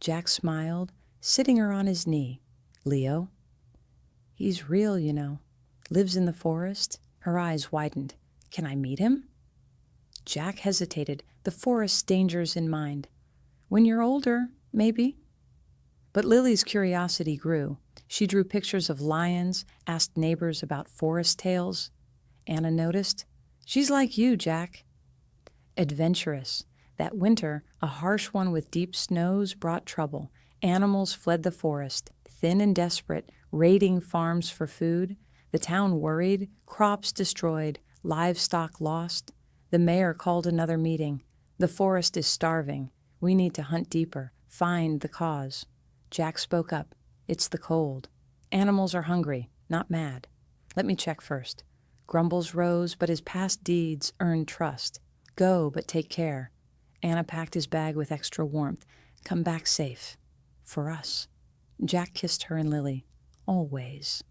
Jack smiled, sitting her on his knee. "Leo, He's real, you know. Lives in the forest. Her eyes widened. Can I meet him? Jack hesitated, the forest's dangers in mind. When you're older, maybe. But Lily's curiosity grew. She drew pictures of lions, asked neighbors about forest tales. Anna noticed. She's like you, Jack. Adventurous. That winter, a harsh one with deep snows brought trouble. Animals fled the forest, thin and desperate, raiding farms for food. The town worried, crops destroyed, livestock lost. The mayor called another meeting. The forest is starving. We need to hunt deeper, find the cause. Jack spoke up. It's the cold. Animals are hungry, not mad. Let me check first. Grumbles rose, but his past deeds earned trust. Go, but take care. Anna packed his bag with extra warmth. Come back safe. For us. Jack kissed her and Lily. Always.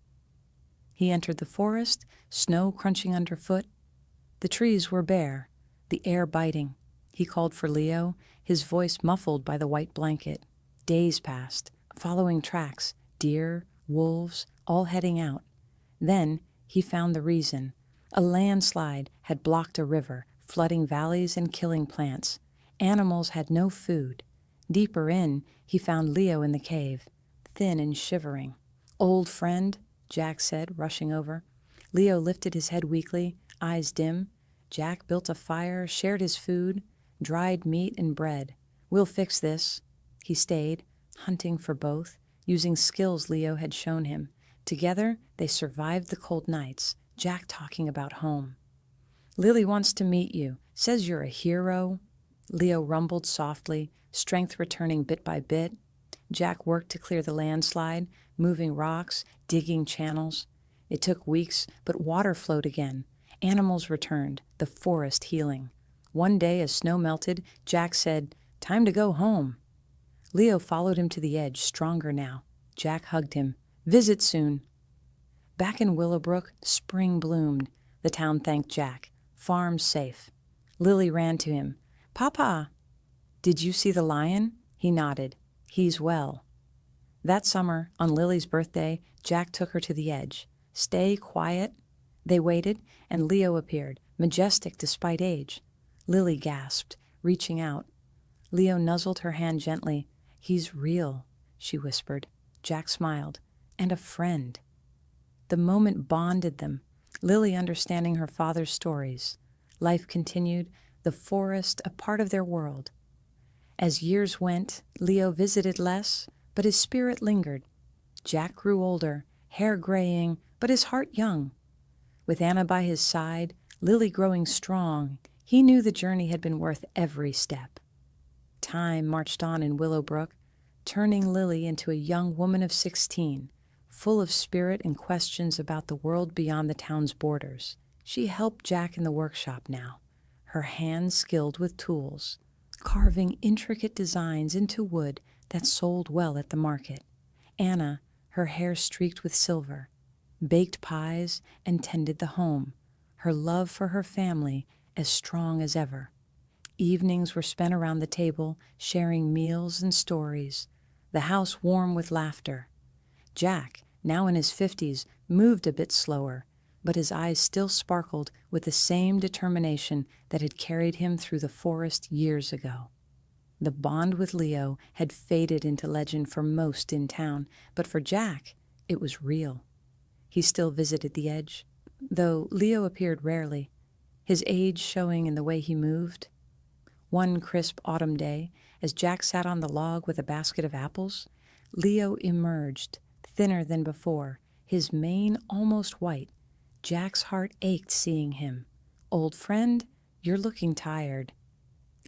He entered the forest, snow crunching underfoot. The trees were bare, the air biting. He called for Leo, his voice muffled by the white blanket. Days passed, following tracks, deer, wolves, all heading out. Then he found the reason. A landslide had blocked a river, flooding valleys and killing plants. Animals had no food. Deeper in, he found Leo in the cave, thin and shivering. Old friend, Jack said, rushing over. Leo lifted his head weakly, eyes dim. Jack built a fire, shared his food, dried meat and bread. We'll fix this. He stayed, hunting for both, using skills Leo had shown him. Together, they survived the cold nights, Jack talking about home. Lily wants to meet you, says you're a hero. Leo rumbled softly, strength returning bit by bit. Jack worked to clear the landslide, moving rocks, digging channels. It took weeks, but water flowed again. Animals returned, the forest healing. One day, as snow melted, Jack said, "Time to go home." Leo followed him to the edge, stronger now. Jack hugged him. Visit soon. Back in Willowbrook, spring bloomed. The town thanked Jack. Farm safe. Lily ran to him. Papa! Did you see the lion? He nodded. He's well. That summer, on Lily's birthday, Jack took her to the edge. Stay quiet. They waited, and Leo appeared, majestic despite age. Lily gasped, reaching out. Leo nuzzled her hand gently. He's real, she whispered. Jack smiled. And a friend. The moment bonded them, Lily understanding her father's stories. Life continued, the forest a part of their world. As years went, Leo visited less, but his spirit lingered. Jack grew older, hair graying, but his heart young. With Anna by his side, Lily growing strong, he knew the journey had been worth every step. Time marched on in Willowbrook, turning Lily into a young woman of 16, full of spirit and questions about the world beyond the town's borders. She helped Jack in the workshop now, her hands skilled with tools, carving intricate designs into wood that sold well at the market. Anna, her hair streaked with silver, baked pies and tended the home, her love for her family as strong as ever. Evenings were spent around the table, sharing meals and stories, the house warm with laughter. Jack, now in his 50s, moved a bit slower, but his eyes still sparkled with the same determination that had carried him through the forest years ago. The bond with Leo had faded into legend for most in town, but for Jack, it was real. He still visited the edge, though Leo appeared rarely, his age showing in the way he moved. One crisp autumn day, as Jack sat on the log with a basket of apples, Leo emerged, thinner than before, his mane almost white. Jack's heart ached seeing him. Old friend, you're looking tired.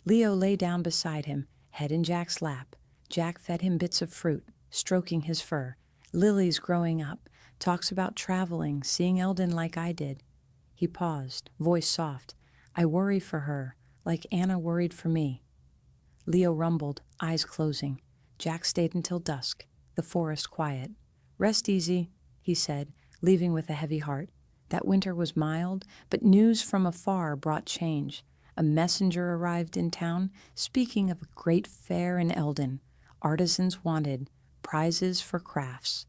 Leo lay down beside him, head in Jack's lap. Jack fed him bits of fruit, stroking his fur. Lily's growing up, talks about traveling, seeing Eldon like I did. He paused, voice soft. I worry for her, like Anna worried for me. Leo rumbled, eyes closing. Jack stayed until dusk, the forest quiet. Rest easy, he said, leaving with a heavy heart. That winter was mild, but news from afar brought change. A messenger arrived in town, speaking of a great fair in Eldon. Artisans wanted, prizes for crafts.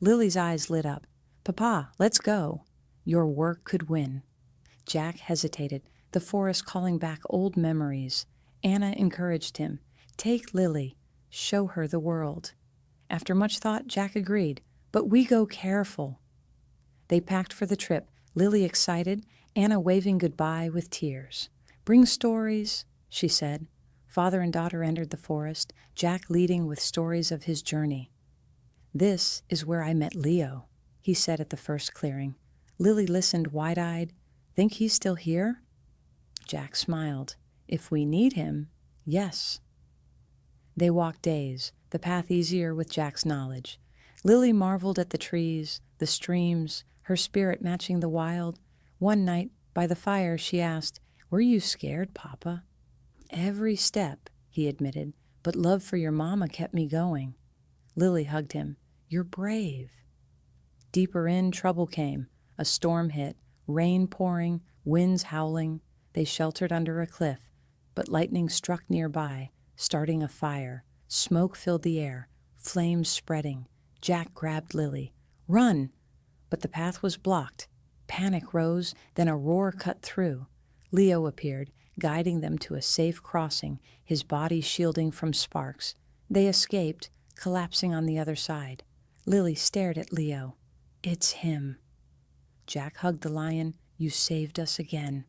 Lily's eyes lit up. Papa, let's go. Your work could win. Jack hesitated, the forest calling back old memories. Anna encouraged him. Take Lily. Show her the world. After much thought, Jack agreed. But we go careful. They packed for the trip, Lily excited, Anna waving goodbye with tears. Bring stories, she said. Father and daughter entered the forest, Jack leading with stories of his journey. This is where I met Leo, he said at the first clearing. Lily listened wide-eyed. Think he's still here? Jack smiled. If we need him, yes. They walked days, the path easier with Jack's knowledge. Lily marveled at the trees, the streams, her spirit matching the wild. One night, by the fire, she asked, Were you scared, Papa? Every step, he admitted, but love for your mama kept me going. Lily hugged him. You're brave. Deeper in, trouble came. A storm hit, rain pouring, winds howling. They sheltered under a cliff, but lightning struck nearby, starting a fire. Smoke filled the air, flames spreading. Jack grabbed Lily. Run! But the path was blocked. Panic rose, then a roar cut through. Leo appeared, guiding them to a safe crossing, his body shielding from sparks. They escaped, collapsing on the other side. Lily stared at Leo. It's him. Jack hugged the lion. You saved us again.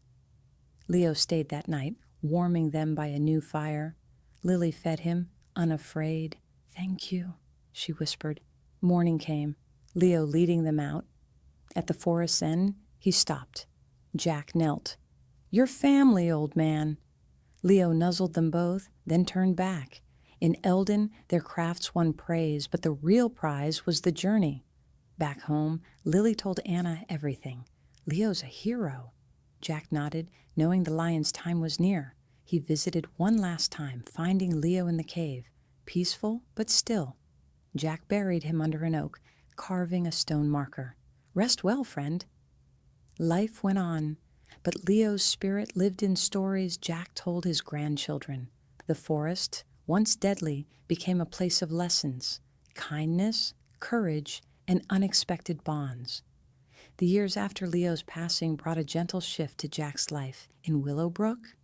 Leo stayed that night, warming them by a new fire. Lily fed him, unafraid. Thank you, she whispered. Morning came, Leo leading them out. At the forest's end, he stopped. Jack knelt. Your family, old man. Leo nuzzled them both, then turned back. In Eldon, their crafts won praise, but the real prize was the journey. Back home, Lily told Anna everything. Leo's a hero. Jack nodded, knowing the lion's time was near. He visited one last time, finding Leo in the cave, peaceful but still. Jack buried him under an oak, carving a stone marker. Rest well, friend. Life went on, but Leo's spirit lived in stories Jack told his grandchildren. The forest, once deadly, became a place of lessons, kindness, courage, and unexpected bonds. The years after Leo's passing brought a gentle shift to Jack's life. In Willowbrook,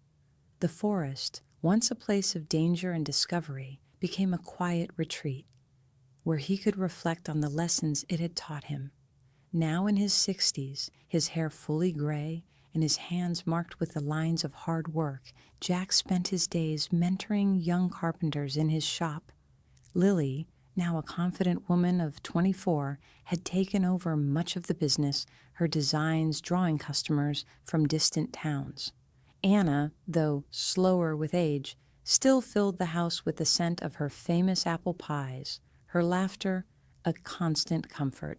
the forest, once a place of danger and discovery, became a quiet retreat, where he could reflect on the lessons it had taught him. Now in his 60s, his hair fully gray and his hands marked with the lines of hard work, Jack spent his days mentoring young carpenters in his shop. Lily, now a confident woman of 24, had taken over much of the business, her designs drawing customers from distant towns. Anna, though slower with age, still filled the house with the scent of her famous apple pies, her laughter a constant comfort.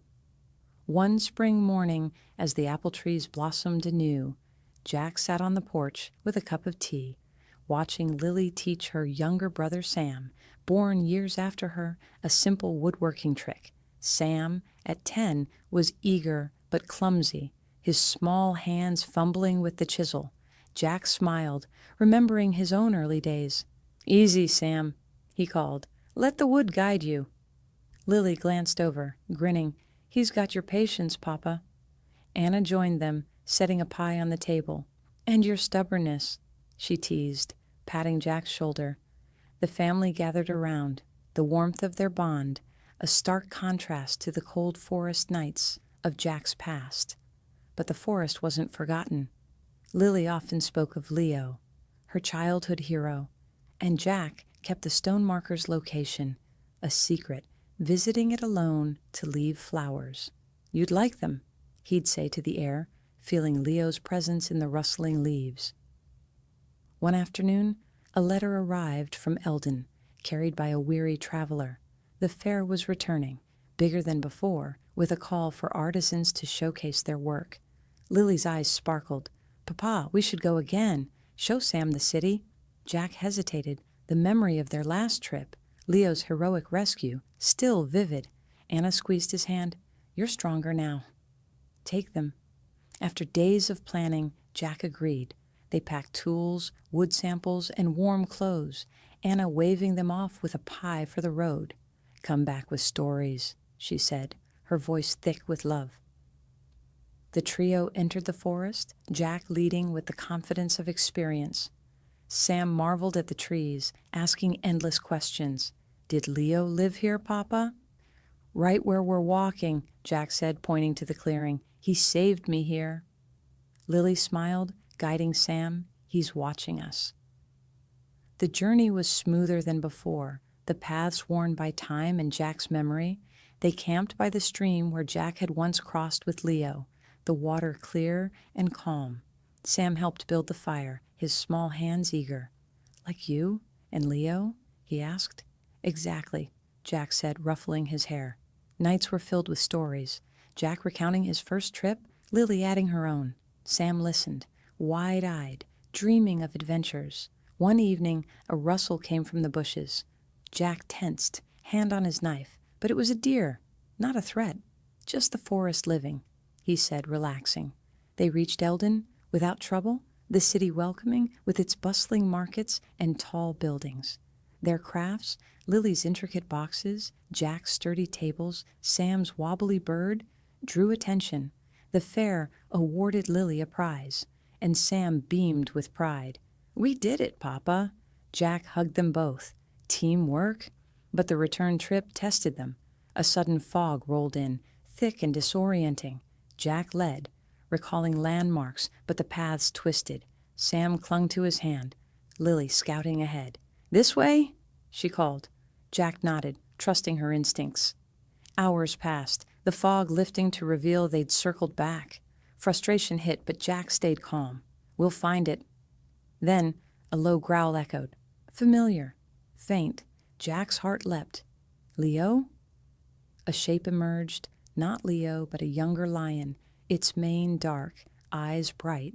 One spring morning, as the apple trees blossomed anew, Jack sat on the porch with a cup of tea, watching Lily teach her younger brother Sam, born years after her, a simple woodworking trick. Sam, at 10, was eager but clumsy, his small hands fumbling with the chisel. Jack smiled, remembering his own early days. Easy, Sam, he called. Let the wood guide you. Lily glanced over, grinning. He's got your patience, Papa. Anna joined them, setting a pie on the table. And your stubbornness, she teased, patting Jack's shoulder. The family gathered around, the warmth of their bond, a stark contrast to the cold forest nights of Jack's past. But the forest wasn't forgotten. Lily often spoke of Leo, her childhood hero, and Jack kept the stone marker's location, a secret, visiting it alone to leave flowers. You'd like them, he'd say to the air, feeling Leo's presence in the rustling leaves. One afternoon, a letter arrived from Eldon, carried by a weary traveler. The fair was returning, bigger than before, with a call for artisans to showcase their work. Lily's eyes sparkled. Papa, we should go again. Show Sam the city. Jack hesitated, the memory of their last trip, Leo's heroic rescue, still vivid. Anna squeezed his hand. You're stronger now. Take them. After days of planning, Jack agreed. They packed tools, wood samples, and warm clothes, Anna waving them off with a pie for the road. Come back with stories, she said, her voice thick with love. The trio entered the forest, Jack leading with the confidence of experience. Sam marveled at the trees, asking endless questions. Did Leo live here, Papa? Right where we're walking, Jack said, pointing to the clearing. He saved me here. Lily smiled, guiding Sam. He's watching us. The journey was smoother than before, the paths worn by time and Jack's memory. They camped by the stream where Jack had once crossed with Leo, the water clear and calm. Sam helped build the fire, his small hands eager. Like you and Leo? He asked. Exactly, Jack said, ruffling his hair. Nights were filled with stories, Jack recounting his first trip, Lily adding her own. Sam listened, wide-eyed, dreaming of adventures. One evening, a rustle came from the bushes. Jack tensed, hand on his knife, but it was a deer, not a threat, just the forest living, he said, relaxing. They reached Eldon without trouble, the city welcoming with its bustling markets and tall buildings. Their crafts, Lily's intricate boxes, Jack's sturdy tables, Sam's wobbly bird, drew attention. The fair awarded Lily a prize, and Sam beamed with pride. We did it, Papa. Jack hugged them both. Teamwork? But the return trip tested them. A sudden fog rolled in, thick and disorienting. Jack led, recalling landmarks, but the paths twisted. Sam clung to his hand, Lily scouting ahead. This way? She called. Jack nodded, trusting her instincts. Hours passed, the fog lifting to reveal they'd circled back. Frustration hit, but Jack stayed calm. We'll find it. Then a low growl echoed. Familiar. Faint. Jack's heart leapt. Leo? A shape emerged, not Leo, but a younger lion, its mane dark, eyes bright.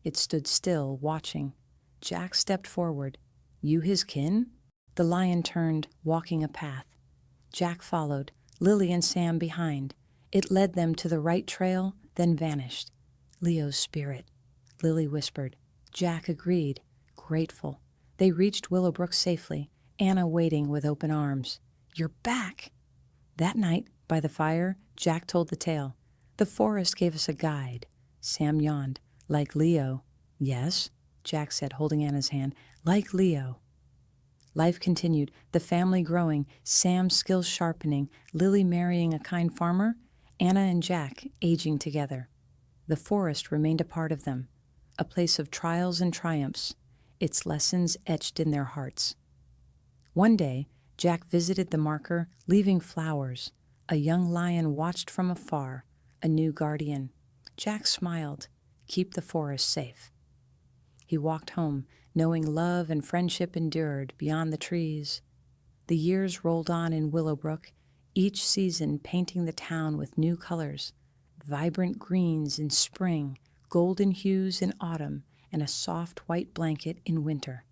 It stood still, watching. Jack stepped forward. You his kin? The lion turned, walking a path. Jack followed, Lily and Sam behind. It led them to the right trail, then vanished. Leo's spirit, Lily whispered. Jack agreed, grateful. They reached Willowbrook safely, Anna waiting with open arms. You're back! That night, by the fire, Jack told the tale. The forest gave us a guide. Sam yawned. Like Leo. Yes, Jack said, holding Anna's hand. Like Leo. Life continued, the family growing, Sam's skills sharpening, Lily marrying a kind farmer, Anna and Jack aging together. The forest remained a part of them, a place of trials and triumphs, its lessons etched in their hearts. One day, Jack visited the marker, leaving flowers. A young lion watched from afar, a new guardian. Jack smiled. Keep the forest safe. He walked home, knowing love and friendship endured beyond the trees. The years rolled on in Willowbrook, each season painting the town with new colors, vibrant greens in spring, golden hues in autumn, and a soft white blanket in winter.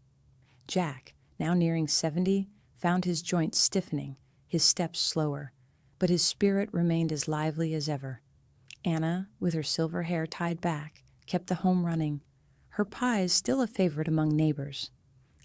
Jack, now nearing 70, found his joints stiffening, his steps slower, but his spirit remained as lively as ever. Anna, with her silver hair tied back, kept the home running, her pies still a favorite among neighbors.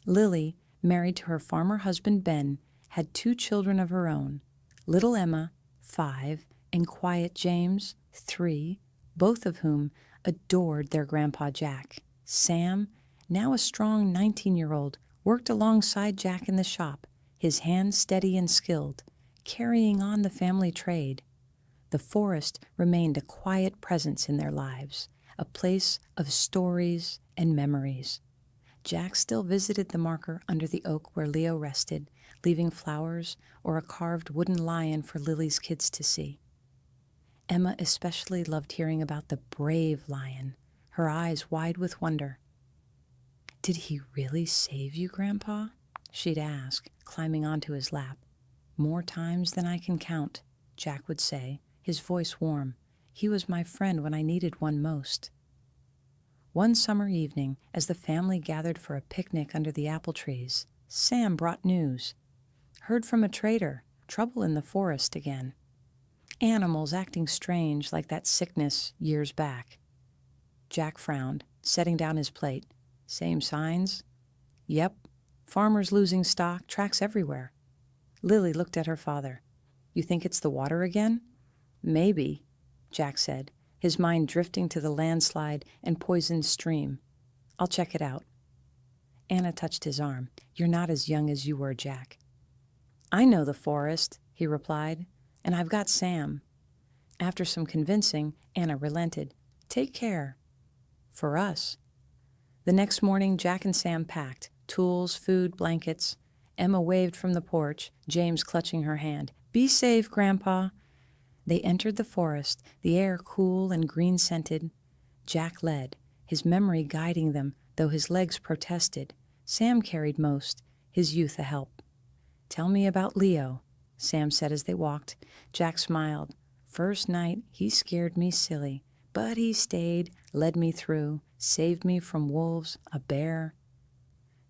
Lily, married to her farmer husband Ben, had 2 children of her own, little Emma, 5, and quiet James, 3, both of whom adored their grandpa Jack. Sam, now a strong 19-year-old, worked alongside Jack in the shop, his hands steady and skilled, carrying on the family trade. The forest remained a quiet presence in their lives, a place of stories and memories. Jack still visited the marker under the oak where Leo rested, leaving flowers or a carved wooden lion for Lily's kids to see. Emma especially loved hearing about the brave lion, her eyes wide with wonder. Did he really save you, Grandpa? She'd ask, climbing onto his lap. More times than I can count, Jack would say, his voice warm. He was my friend when I needed one most. One summer evening, as the family gathered for a picnic under the apple trees, Sam brought news. Heard from a trader, trouble in the forest again. Animals acting strange like that sickness years back. Jack frowned, setting down his plate. Same signs? Yep. Farmers losing stock, tracks everywhere. Lily looked at her father. You think it's the water again? Maybe, Jack said, his mind drifting to the landslide and poisoned stream. "I'll check it out." Anna touched his arm. "You're not as young as you were, Jack." "I know the forest," he replied, "and I've got Sam." After some convincing, Anna relented. "Take care." "For us." The next morning, Jack and Sam packed tools, food, blankets. Emma waved from the porch, James clutching her hand. "Be safe, Grandpa." They entered the forest, the air cool and green-scented. Jack led, his memory guiding them, though his legs protested. Sam carried most, his youth a help. "Tell me about Leo," Sam said as they walked. Jack smiled. "First night, he scared me silly, but he stayed, led me through, saved me from wolves, a bear."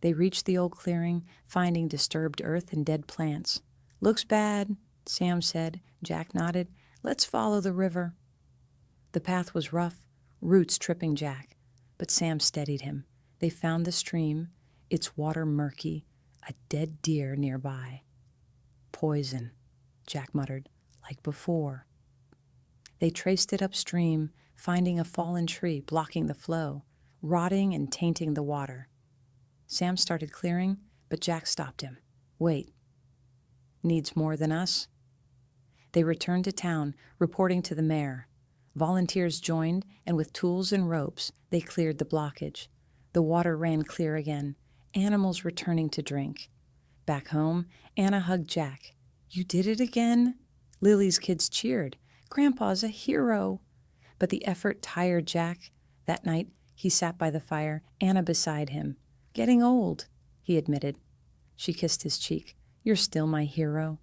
They reached the old clearing, finding disturbed earth and dead plants. "Looks bad," Sam said. Jack nodded. "Let's follow the river." The path was rough, roots tripping Jack, but Sam steadied him. They found the stream, its water murky, a dead deer nearby. "Poison," Jack muttered, "like before." They traced it upstream, finding a fallen tree blocking the flow, rotting and tainting the water. Sam started clearing, but Jack stopped him. "Wait. Needs more than us?" They returned to town, reporting to the mayor. Volunteers joined, and with tools and ropes, they cleared the blockage. The water ran clear again, animals returning to drink. Back home, Anna hugged Jack. "You did it again?" Lily's kids cheered. "Grandpa's a hero." But the effort tired Jack. That night, he sat by the fire, Anna beside him. "Getting old," he admitted. She kissed his cheek. "You're still my hero."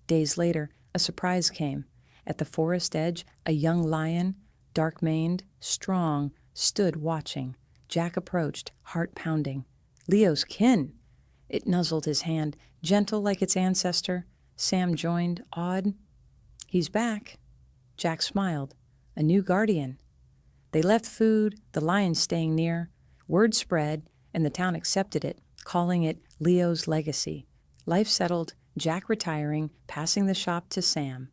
Days later, a surprise came. At the forest edge, a young lion, dark-maned, strong, stood watching. Jack approached, heart pounding. "Leo's kin!" It nuzzled his hand, gentle like its ancestor. Sam joined, awed. "He's back." Jack smiled. "A new guardian." They left food, the lion staying near. Word spread, and the town accepted it, calling it Leo's legacy. Life settled, Jack retiring, passing the shop to Sam.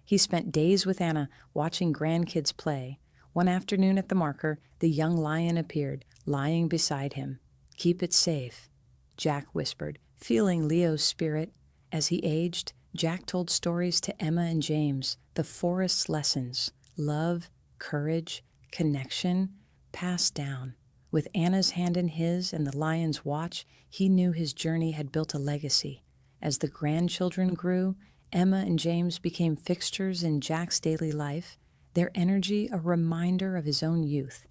He spent days with Anna, watching grandkids play. One afternoon at the marker, the young lion appeared, lying beside him. "Keep it safe," Jack whispered, feeling Leo's spirit. As he aged, Jack told stories to Emma and James, the forest's lessons, love, courage, connection, passed down. With Anna's hand in his and the lion's watch, he knew his journey had built a legacy. As the grandchildren grew, Emma and James became fixtures in Jack's daily life, their energy a reminder of his own youth.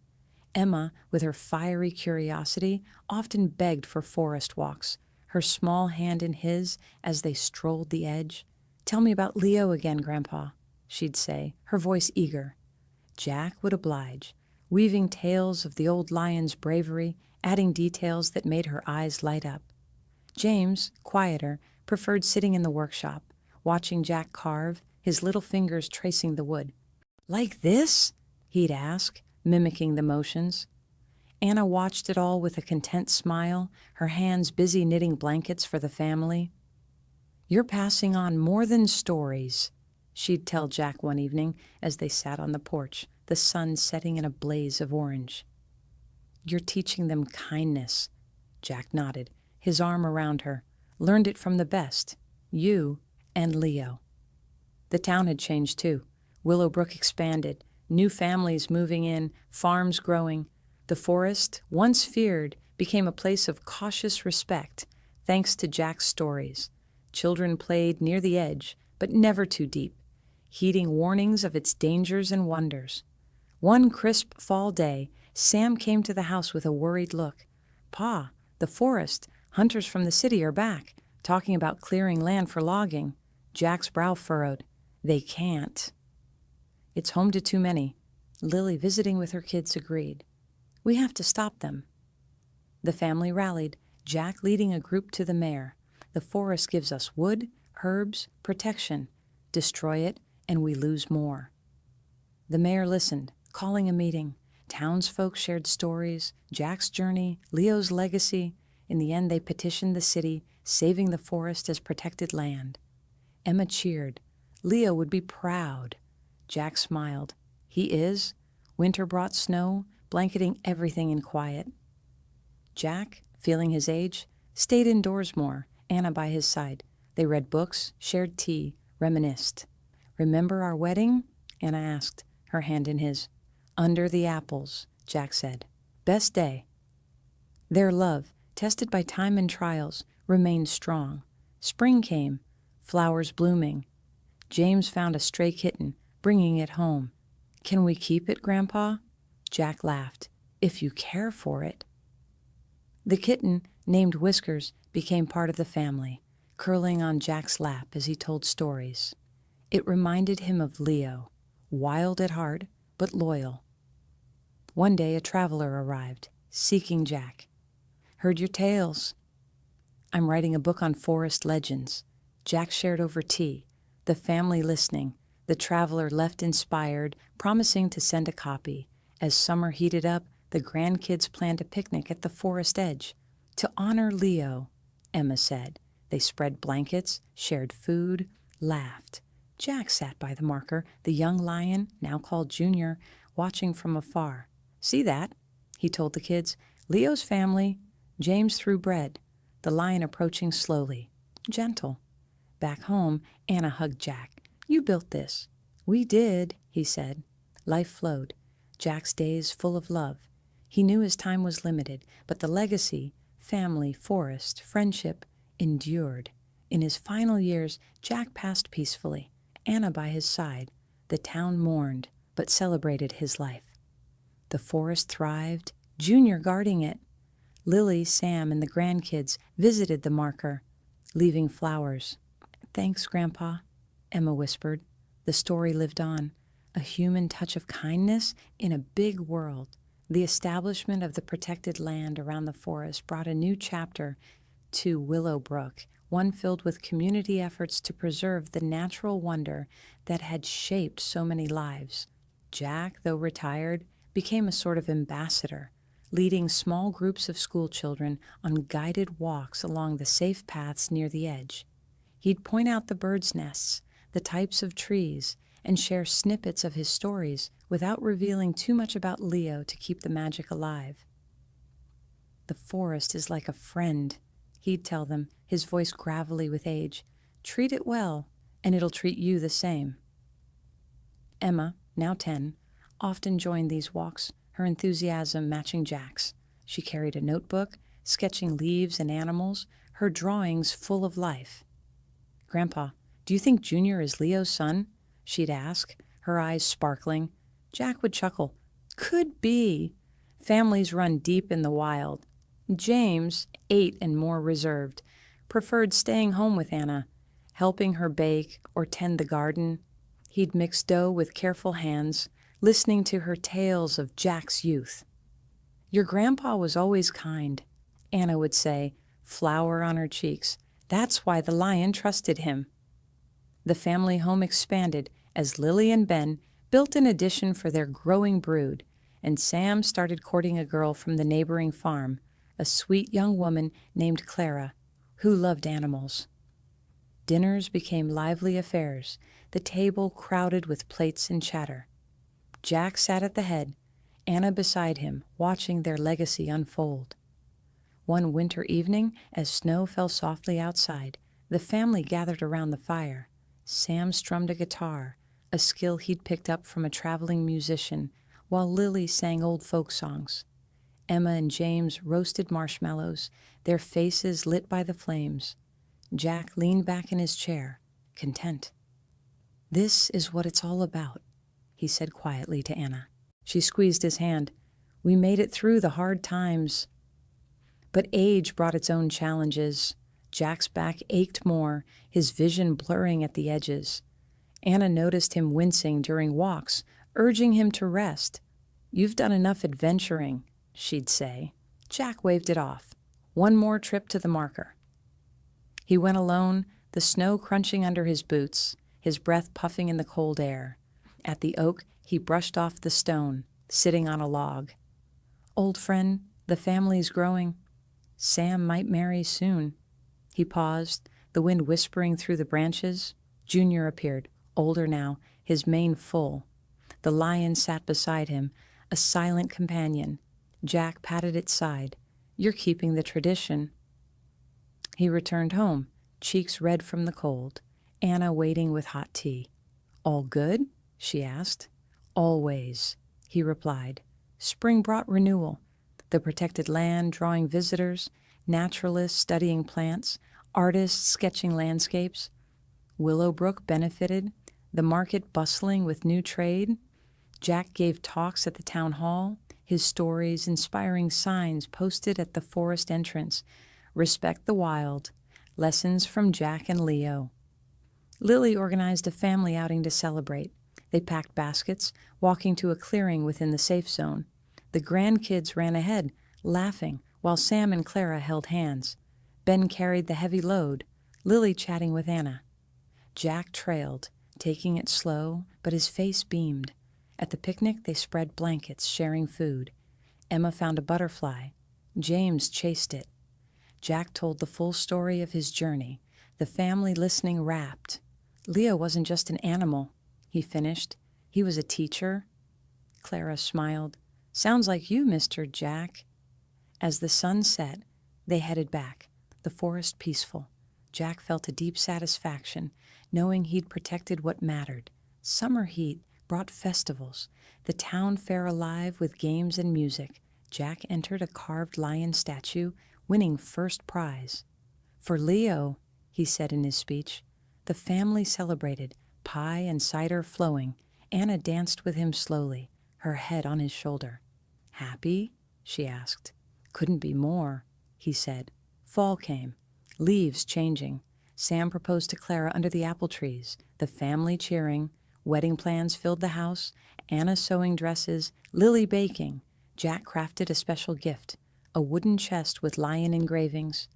Emma, with her fiery curiosity, often begged for forest walks, her small hand in his as they strolled the edge. "Tell me about Leo again, Grandpa," she'd say, her voice eager. Jack would oblige, weaving tales of the old lion's bravery, adding details that made her eyes light up. James, quieter, preferred sitting in the workshop, watching Jack carve, his little fingers tracing the wood. "Like this?" he'd ask, mimicking the motions. Anna watched it all with a content smile, her hands busy knitting blankets for the family. "You're passing on more than stories," she'd tell Jack one evening as they sat on the porch, the sun setting in a blaze of orange. "You're teaching them kindness." Jack nodded, his arm around her. "Learned it from the best, you and Leo." The town had changed too. Willowbrook expanded, new families moving in, farms growing. The forest, once feared, became a place of cautious respect, thanks to Jack's stories. Children played near the edge, but never too deep, heeding warnings of its dangers and wonders. One crisp fall day, Sam came to the house with a worried look. "Pa, the forest, hunters from the city are back, talking about clearing land for logging." Jack's brow furrowed. "They can't." "It's home to too many." Lily, visiting with her kids, agreed. "We have to stop them." The family rallied, Jack leading a group to the mayor. "The forest gives us wood, herbs, protection. Destroy it, and we lose more." The mayor listened, calling a meeting. Townsfolk shared stories, Jack's journey, Leo's legacy. In the end, they petitioned the city, saving the forest as protected land. Emma cheered. Leo would be proud. Jack smiled. He is. Winter brought snow, blanketing everything in quiet. Jack, feeling his age, stayed indoors more, Anna by his side. They read books, shared tea, reminisced. "Remember our wedding?" Anna asked, her hand in his. "Under the apples," Jack said. "Best day." Their love, tested by time and trials, remained strong. Spring came, flowers blooming. James found a stray kitten, bringing it home. "Can we keep it, Grandpa?" Jack laughed. "If you care for it." The kitten, named Whiskers, became part of the family, curling on Jack's lap as he told stories. It reminded him of Leo, wild at heart, but loyal. One day a traveler arrived, seeking Jack. "Heard your tales." "I'm writing a book on forest legends." Jack shared over tea, the family listening. The traveler left inspired, promising to send a copy. As summer heated up, the grandkids planned a picnic at the forest edge. "To honor Leo," Emma said. They spread blankets, shared food, laughed. Jack sat by the marker, the young lion, now called Junior, watching from afar. "See that?" he told the kids. "Leo's family." James threw bread, the lion approaching slowly, gentle. Back home, Anna hugged Jack. "You built this." "We did," he said. Life flowed, Jack's days full of love. He knew his time was limited, but the legacy, family, forest, friendship, endured. In his final years, Jack passed peacefully, Anna by his side. The town mourned, but celebrated his life. The forest thrived, Junior guarding it. Lily, Sam, and the grandkids visited the marker, leaving flowers. "Thanks, Grandpa," Emma whispered. The story lived on, a human touch of kindness in a big world. The establishment of the protected land around the forest brought a new chapter to Willowbrook, one filled with community efforts to preserve the natural wonder that had shaped so many lives. Jack, though retired, became a sort of ambassador, leading small groups of schoolchildren on guided walks along the safe paths near the edge. He'd point out the birds' nests, the types of trees, and share snippets of his stories without revealing too much about Leo to keep the magic alive. "The forest is like a friend," he'd tell them, his voice gravelly with age. "Treat it well, and it'll treat you the same." Emma, now 10, often joined these walks, her enthusiasm matching Jack's. She carried a notebook, sketching leaves and animals, her drawings full of life. "Grandpa, do you think Junior is Leo's son?" she'd ask, her eyes sparkling. Jack would chuckle. "Could be. Families run deep in the wild." James, 8 and more reserved, preferred staying home with Anna, helping her bake or tend the garden. He'd mix dough with careful hands, listening to her tales of Jack's youth. "Your grandpa was always kind," Anna would say, flour on her cheeks. "That's why the lion trusted him." The family home expanded as Lily and Ben built an addition for their growing brood, and Sam started courting a girl from the neighboring farm, a sweet young woman named Clara, who loved animals. Dinners became lively affairs, the table crowded with plates and chatter. Jack sat at the head, Anna beside him, watching their legacy unfold. One winter evening, as snow fell softly outside, the family gathered around the fire. Sam strummed a guitar, a skill he'd picked up from a traveling musician, while Lily sang old folk songs. Emma and James roasted marshmallows, their faces lit by the flames. Jack leaned back in his chair, content. "This is what it's all about," he said quietly to Anna. She squeezed his hand. "We made it through the hard times." But age brought its own challenges. Jack's back ached more, his vision blurring at the edges. Anna noticed him wincing during walks, urging him to rest. "You've done enough adventuring," she'd say. Jack waved it off. One more trip to the marker. He went alone, the snow crunching under his boots, his breath puffing in the cold air. At the oak, he brushed off the stone, sitting on a log. "Old friend, the family's growing. Sam might marry soon." He paused, the wind whispering through the branches. Junior appeared, older now, his mane full. The lion sat beside him, a silent companion. Jack patted its side. "You're keeping the tradition." He returned home, cheeks red from the cold, Anna waiting with hot tea. "All good?" she asked. "Always," he replied. Spring brought renewal. The protected land drawing visitors, naturalists studying plants, artists sketching landscapes. Willowbrook benefited, the market bustling with new trade. Jack gave talks at the town hall, his stories inspiring signs posted at the forest entrance. Respect the wild. Lessons from Jack and Leo. Lily organized a family outing to celebrate. They packed baskets, walking to a clearing within the safe zone. The grandkids ran ahead, laughing, while Sam and Clara held hands. Ben carried the heavy load, Lily chatting with Anna. Jack trailed, taking it slow, but his face beamed. At the picnic, they spread blankets, sharing food. Emma found a butterfly. James chased it. Jack told the full story of his journey, the family listening rapt. Leo wasn't just an animal, he finished. He was a teacher. Clara smiled. "Sounds like you, Mr. Jack." As the sun set, they headed back, the forest peaceful. Jack felt a deep satisfaction, knowing he'd protected what mattered. Summer heat brought festivals, the town fair alive with games and music. Jack entered a carved lion statue, winning first prize. "For Leo," he said in his speech. The family celebrated, pie and cider flowing. Anna danced with him slowly, her head on his shoulder. "Happy?" she asked. "Couldn't be more," he said. Fall came, leaves changing. Sam proposed to Clara under the apple trees, the family cheering. Wedding plans filled the house, Anna sewing dresses, Lily baking. Jack crafted a special gift, a wooden chest with lion engravings.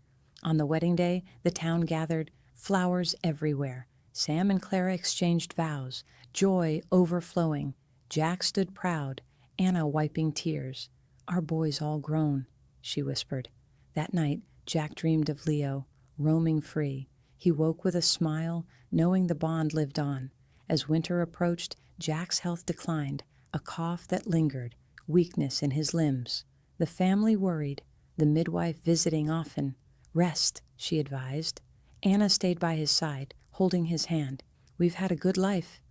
On the wedding day, the town gathered, flowers everywhere. Sam and Clara exchanged vows, joy overflowing. Jack stood proud, Anna wiping tears. "Our boy's all grown," she whispered. That night, Jack dreamed of Leo, roaming free. He woke with a smile, knowing the bond lived on. As winter approached, Jack's health declined, a cough that lingered, weakness in his limbs. The family worried, the midwife visiting often. "Rest," she advised. Anna stayed by his side, holding his hand. "We've had a good life."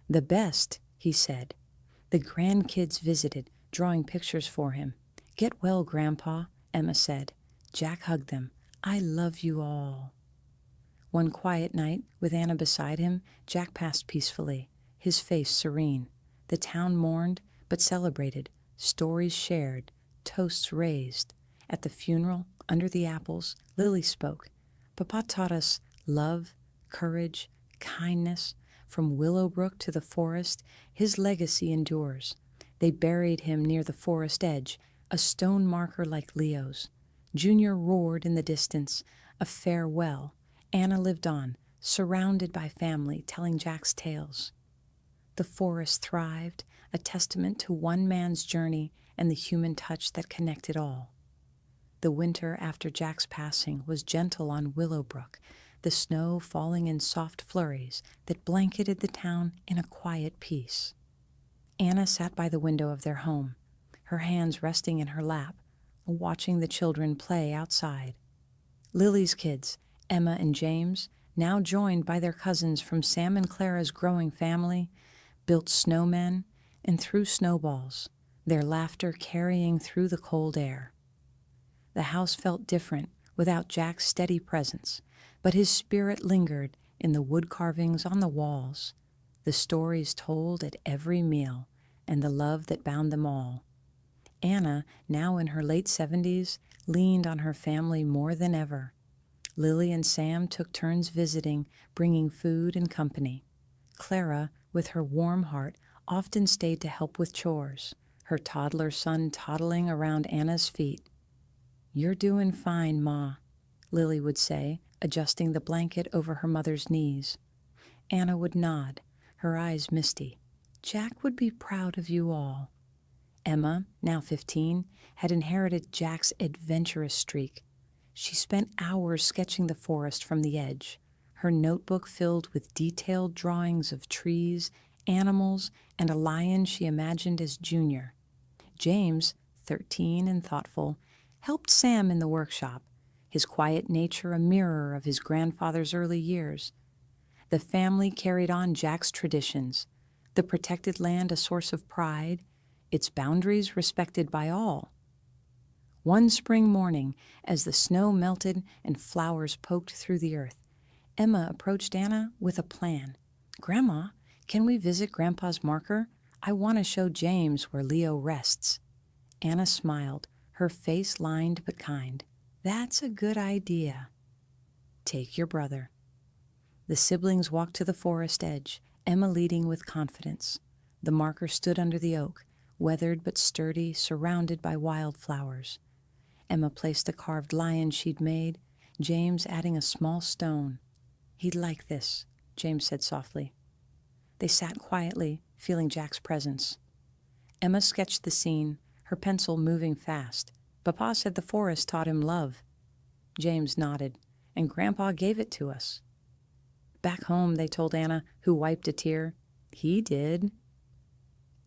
"The best," he said. The grandkids visited, drawing pictures for him. "Get well, Grandpa," Emma said. Jack hugged them. "I love you all." One quiet night, with Anna beside him, Jack passed peacefully, his face serene. The town mourned, but celebrated, stories shared, toasts raised. At the funeral, under the apples, Lily spoke. "Papa taught us love, courage, kindness. From Willowbrook to the forest, his legacy endures." They buried him near the forest edge, a stone marker like Leo's. Junior roared in the distance, a farewell. Anna lived on, surrounded by family, telling Jack's tales. The forest thrived, a testament to one man's journey and the human touch that connected all. The winter after Jack's passing was gentle on Willowbrook, the snow falling in soft flurries that blanketed the town in a quiet peace. Anna sat by the window of their home, her hands resting in her lap, watching the children play outside. Lily's kids, Emma and James, now joined by their cousins from Sam and Clara's growing family, built snowmen and threw snowballs, their laughter carrying through the cold air. The house felt different without Jack's steady presence, but his spirit lingered in the wood carvings on the walls, the stories told at every meal, and the love that bound them all. Anna, now in her late 70s, leaned on her family more than ever. Lily and Sam took turns visiting, bringing food and company. Clara, with her warm heart, often stayed to help with chores, her toddler son toddling around Anna's feet. "You're doing fine, Ma," Lily would say, adjusting the blanket over her mother's knees. Anna would nod, her eyes misty. "Jack would be proud of you all." Emma, now 15, had inherited Jack's adventurous streak. She spent hours sketching the forest from the edge, her notebook filled with detailed drawings of trees, animals, and a lion she imagined as Junior. James, 13 and thoughtful, helped Sam in the workshop, his quiet nature a mirror of his grandfather's early years. The family carried on Jack's traditions, the protected land a source of pride, its boundaries respected by all. One spring morning, as the snow melted and flowers poked through the earth, Emma approached Anna with a plan. "Grandma, can we visit Grandpa's marker? I want to show James where Leo rests." Anna smiled, her face lined but kind. "That's a good idea. Take your brother." The siblings walked to the forest edge, Emma leading with confidence. The marker stood under the oak, weathered but sturdy, surrounded by wildflowers. Emma placed a carved lion she'd made, James adding a small stone. "He'd like this," James said softly. They sat quietly, feeling Jack's presence. Emma sketched the scene, her pencil moving fast. "Papa said the forest taught him love." James nodded, "And Grandpa gave it to us." Back home, they told Anna, who wiped a tear, "He did."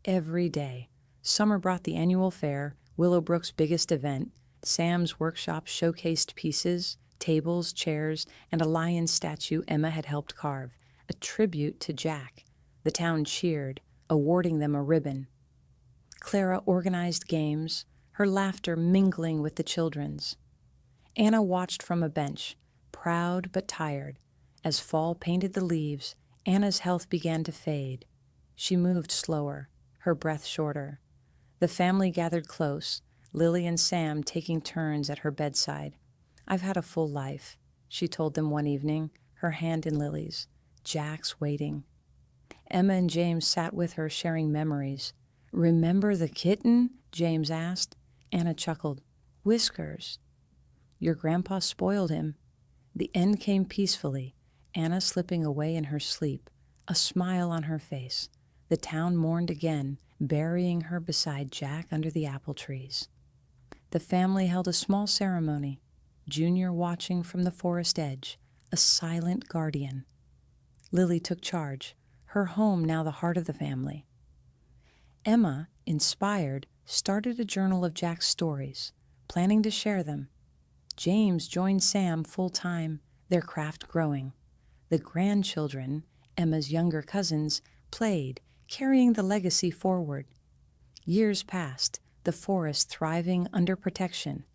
Every day, summer brought the annual fair, Willowbrook's biggest event. Sam's workshop showcased pieces, tables, chairs, and a lion statue Emma had helped carve, a tribute to Jack. The town cheered, awarding them a ribbon. Clara organized games, her laughter mingling with the children's. Anna watched from a bench, proud but tired. As fall painted the leaves, Anna's health began to fade. She moved slower, her breath shorter. The family gathered close, Lily and Sam taking turns at her bedside. "I've had a full life," she told them one evening, her hand in Lily's. "Jack's waiting." Emma and James sat with her, sharing memories. "Remember the kitten?" James asked. Anna chuckled. "Whiskers." "Your grandpa spoiled him." The end came peacefully, Anna slipping away in her sleep, a smile on her face. The town mourned again, burying her beside Jack under the apple trees. The family held a small ceremony, Junior watching from the forest edge, a silent guardian. Lily took charge, her home now the heart of the family. Emma, inspired, started a journal of Jack's stories, planning to share them. James joined Sam full-time, their craft growing. The grandchildren, Emma's younger cousins, played, carrying the legacy forward. Years passed, the forest thriving under protection.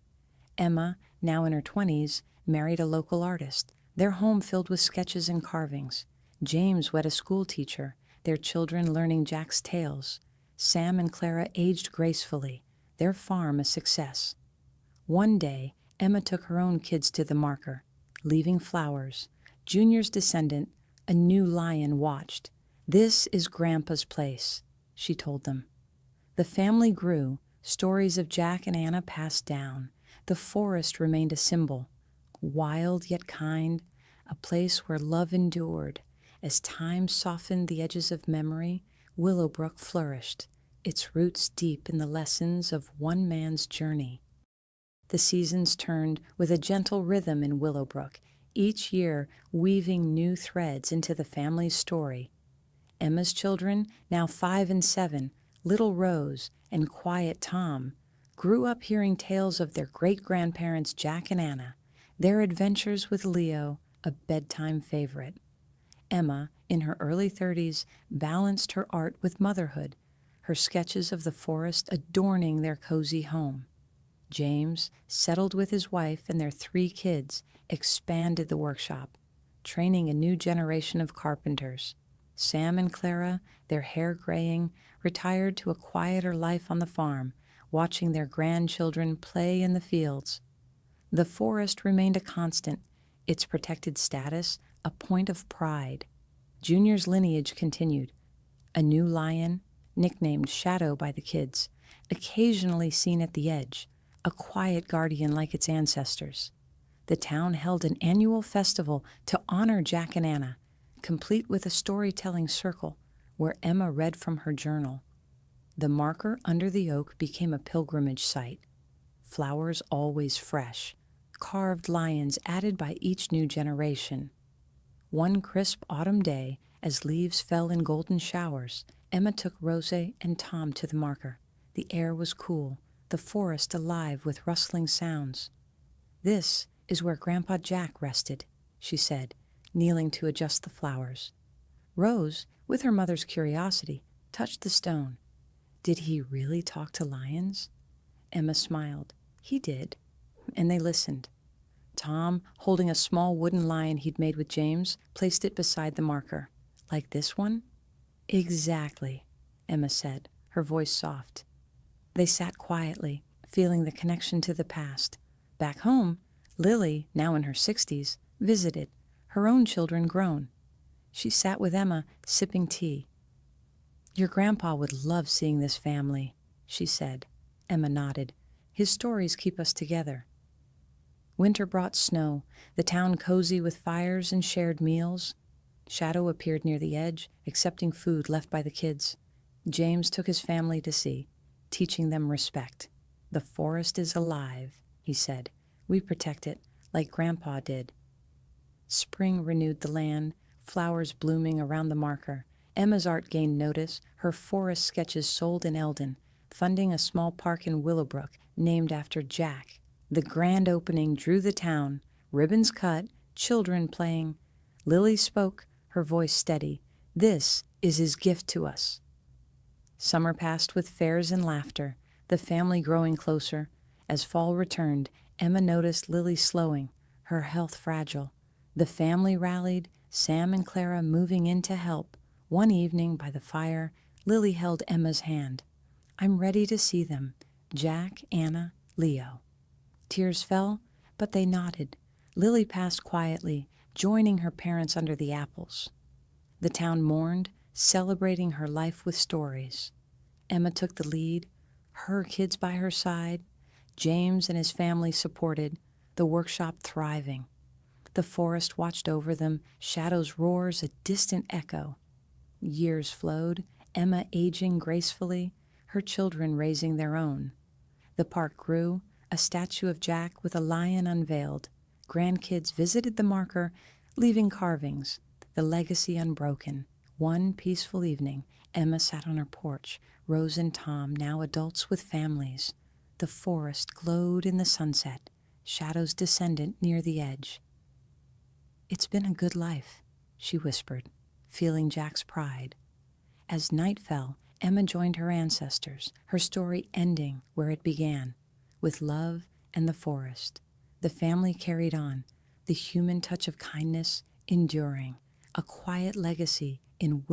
Emma, now in her 20s, married a local artist, their home filled with sketches and carvings. James wed a school teacher, their children learning Jack's tales. Sam and Clara aged gracefully, their farm a success. One day, Emma took her own kids to the marker, leaving flowers. Junior's descendant, a new lion, watched. "This is Grandpa's place," she told them. The family grew, stories of Jack and Anna passed down. The forest remained a symbol, wild yet kind, a place where love endured. As time softened the edges of memory, Willowbrook flourished, its roots deep in the lessons of one man's journey. The seasons turned with a gentle rhythm in Willowbrook, each year weaving new threads into the family's story. Emma's children, now 5 and 7, little Rose and quiet Tom, grew up hearing tales of their great-grandparents Jack and Anna, their adventures with Leo, a bedtime favorite. Emma, in her early 30s, balanced her art with motherhood, her sketches of the forest adorning their cozy home. James, settled with his wife and their 3 kids, expanded the workshop, training a new generation of carpenters. Sam and Clara, their hair graying, retired to a quieter life on the farm, watching their grandchildren play in the fields. The forest remained a constant, its protected status a point of pride. Junior's lineage continued. A new lion, nicknamed Shadow by the kids, occasionally seen at the edge, a quiet guardian like its ancestors. The town held an annual festival to honor Jack and Anna, complete with a storytelling circle where Emma read from her journal. The marker under the oak became a pilgrimage site. Flowers always fresh, carved lions added by each new generation. One crisp autumn day, As leaves fell in golden showers, Emma took Rose and Tom to the marker. The air was cool, the forest alive with rustling sounds. "This is where Grandpa Jack rested," she said, kneeling to adjust the flowers. Rose, with her mother's curiosity, touched the stone. Did he really talk to lions? Emma smiled. He did, and they listened. Tom, holding a small wooden lion he'd made with James, placed it beside the marker. "Like this one?" "Exactly," Emma said, her voice soft. They sat quietly, feeling the connection to the past. Back home, Lily, now in her 60s, visited, her own children grown. She sat with Emma, sipping tea. "Your grandpa would love seeing this family," she said. Emma nodded. "His stories keep us together." Winter brought snow, the town cozy with fires and shared meals. Shadow appeared near the edge, accepting food left by the kids. James took his family to see, teaching them respect. "The forest is alive," he said. "We protect it, like Grandpa did." Spring renewed the land, flowers blooming around the marker. Emma's art gained notice, her forest sketches sold in Eldon, funding a small park in Willowbrook named after Jack. The grand opening drew the town, ribbons cut, children playing. Lily spoke, her voice steady. "This is his gift to us." Summer passed with fairs and laughter, the family growing closer. As fall returned, Emma noticed Lily slowing, her health fragile. The family rallied, Sam and Clara moving in to help. One evening by the fire, Lily held Emma's hand. "I'm ready to see them, Jack, Anna, Leo." Tears fell, but they nodded. Lily passed quietly, joining her parents under the apples. The town mourned, celebrating her life with stories. Emma took the lead, her kids by her side. James and his family supported, the workshop thriving. The forest watched over them, shadows roars a distant echo. Years flowed, Emma aging gracefully, her children raising their own. The park grew, a statue of Jack with a lion unveiled. Grandkids visited the marker, leaving carvings, the legacy unbroken. One peaceful evening, Emma sat on her porch, Rose and Tom, now adults with families. The forest glowed in the sunset, shadows descendant near the edge. "It's been a good life," she whispered, feeling Jack's pride. As night fell, Emma joined her ancestors, her story ending where it began, with love and the forest. The family carried on, the human touch of kindness enduring, a quiet legacy in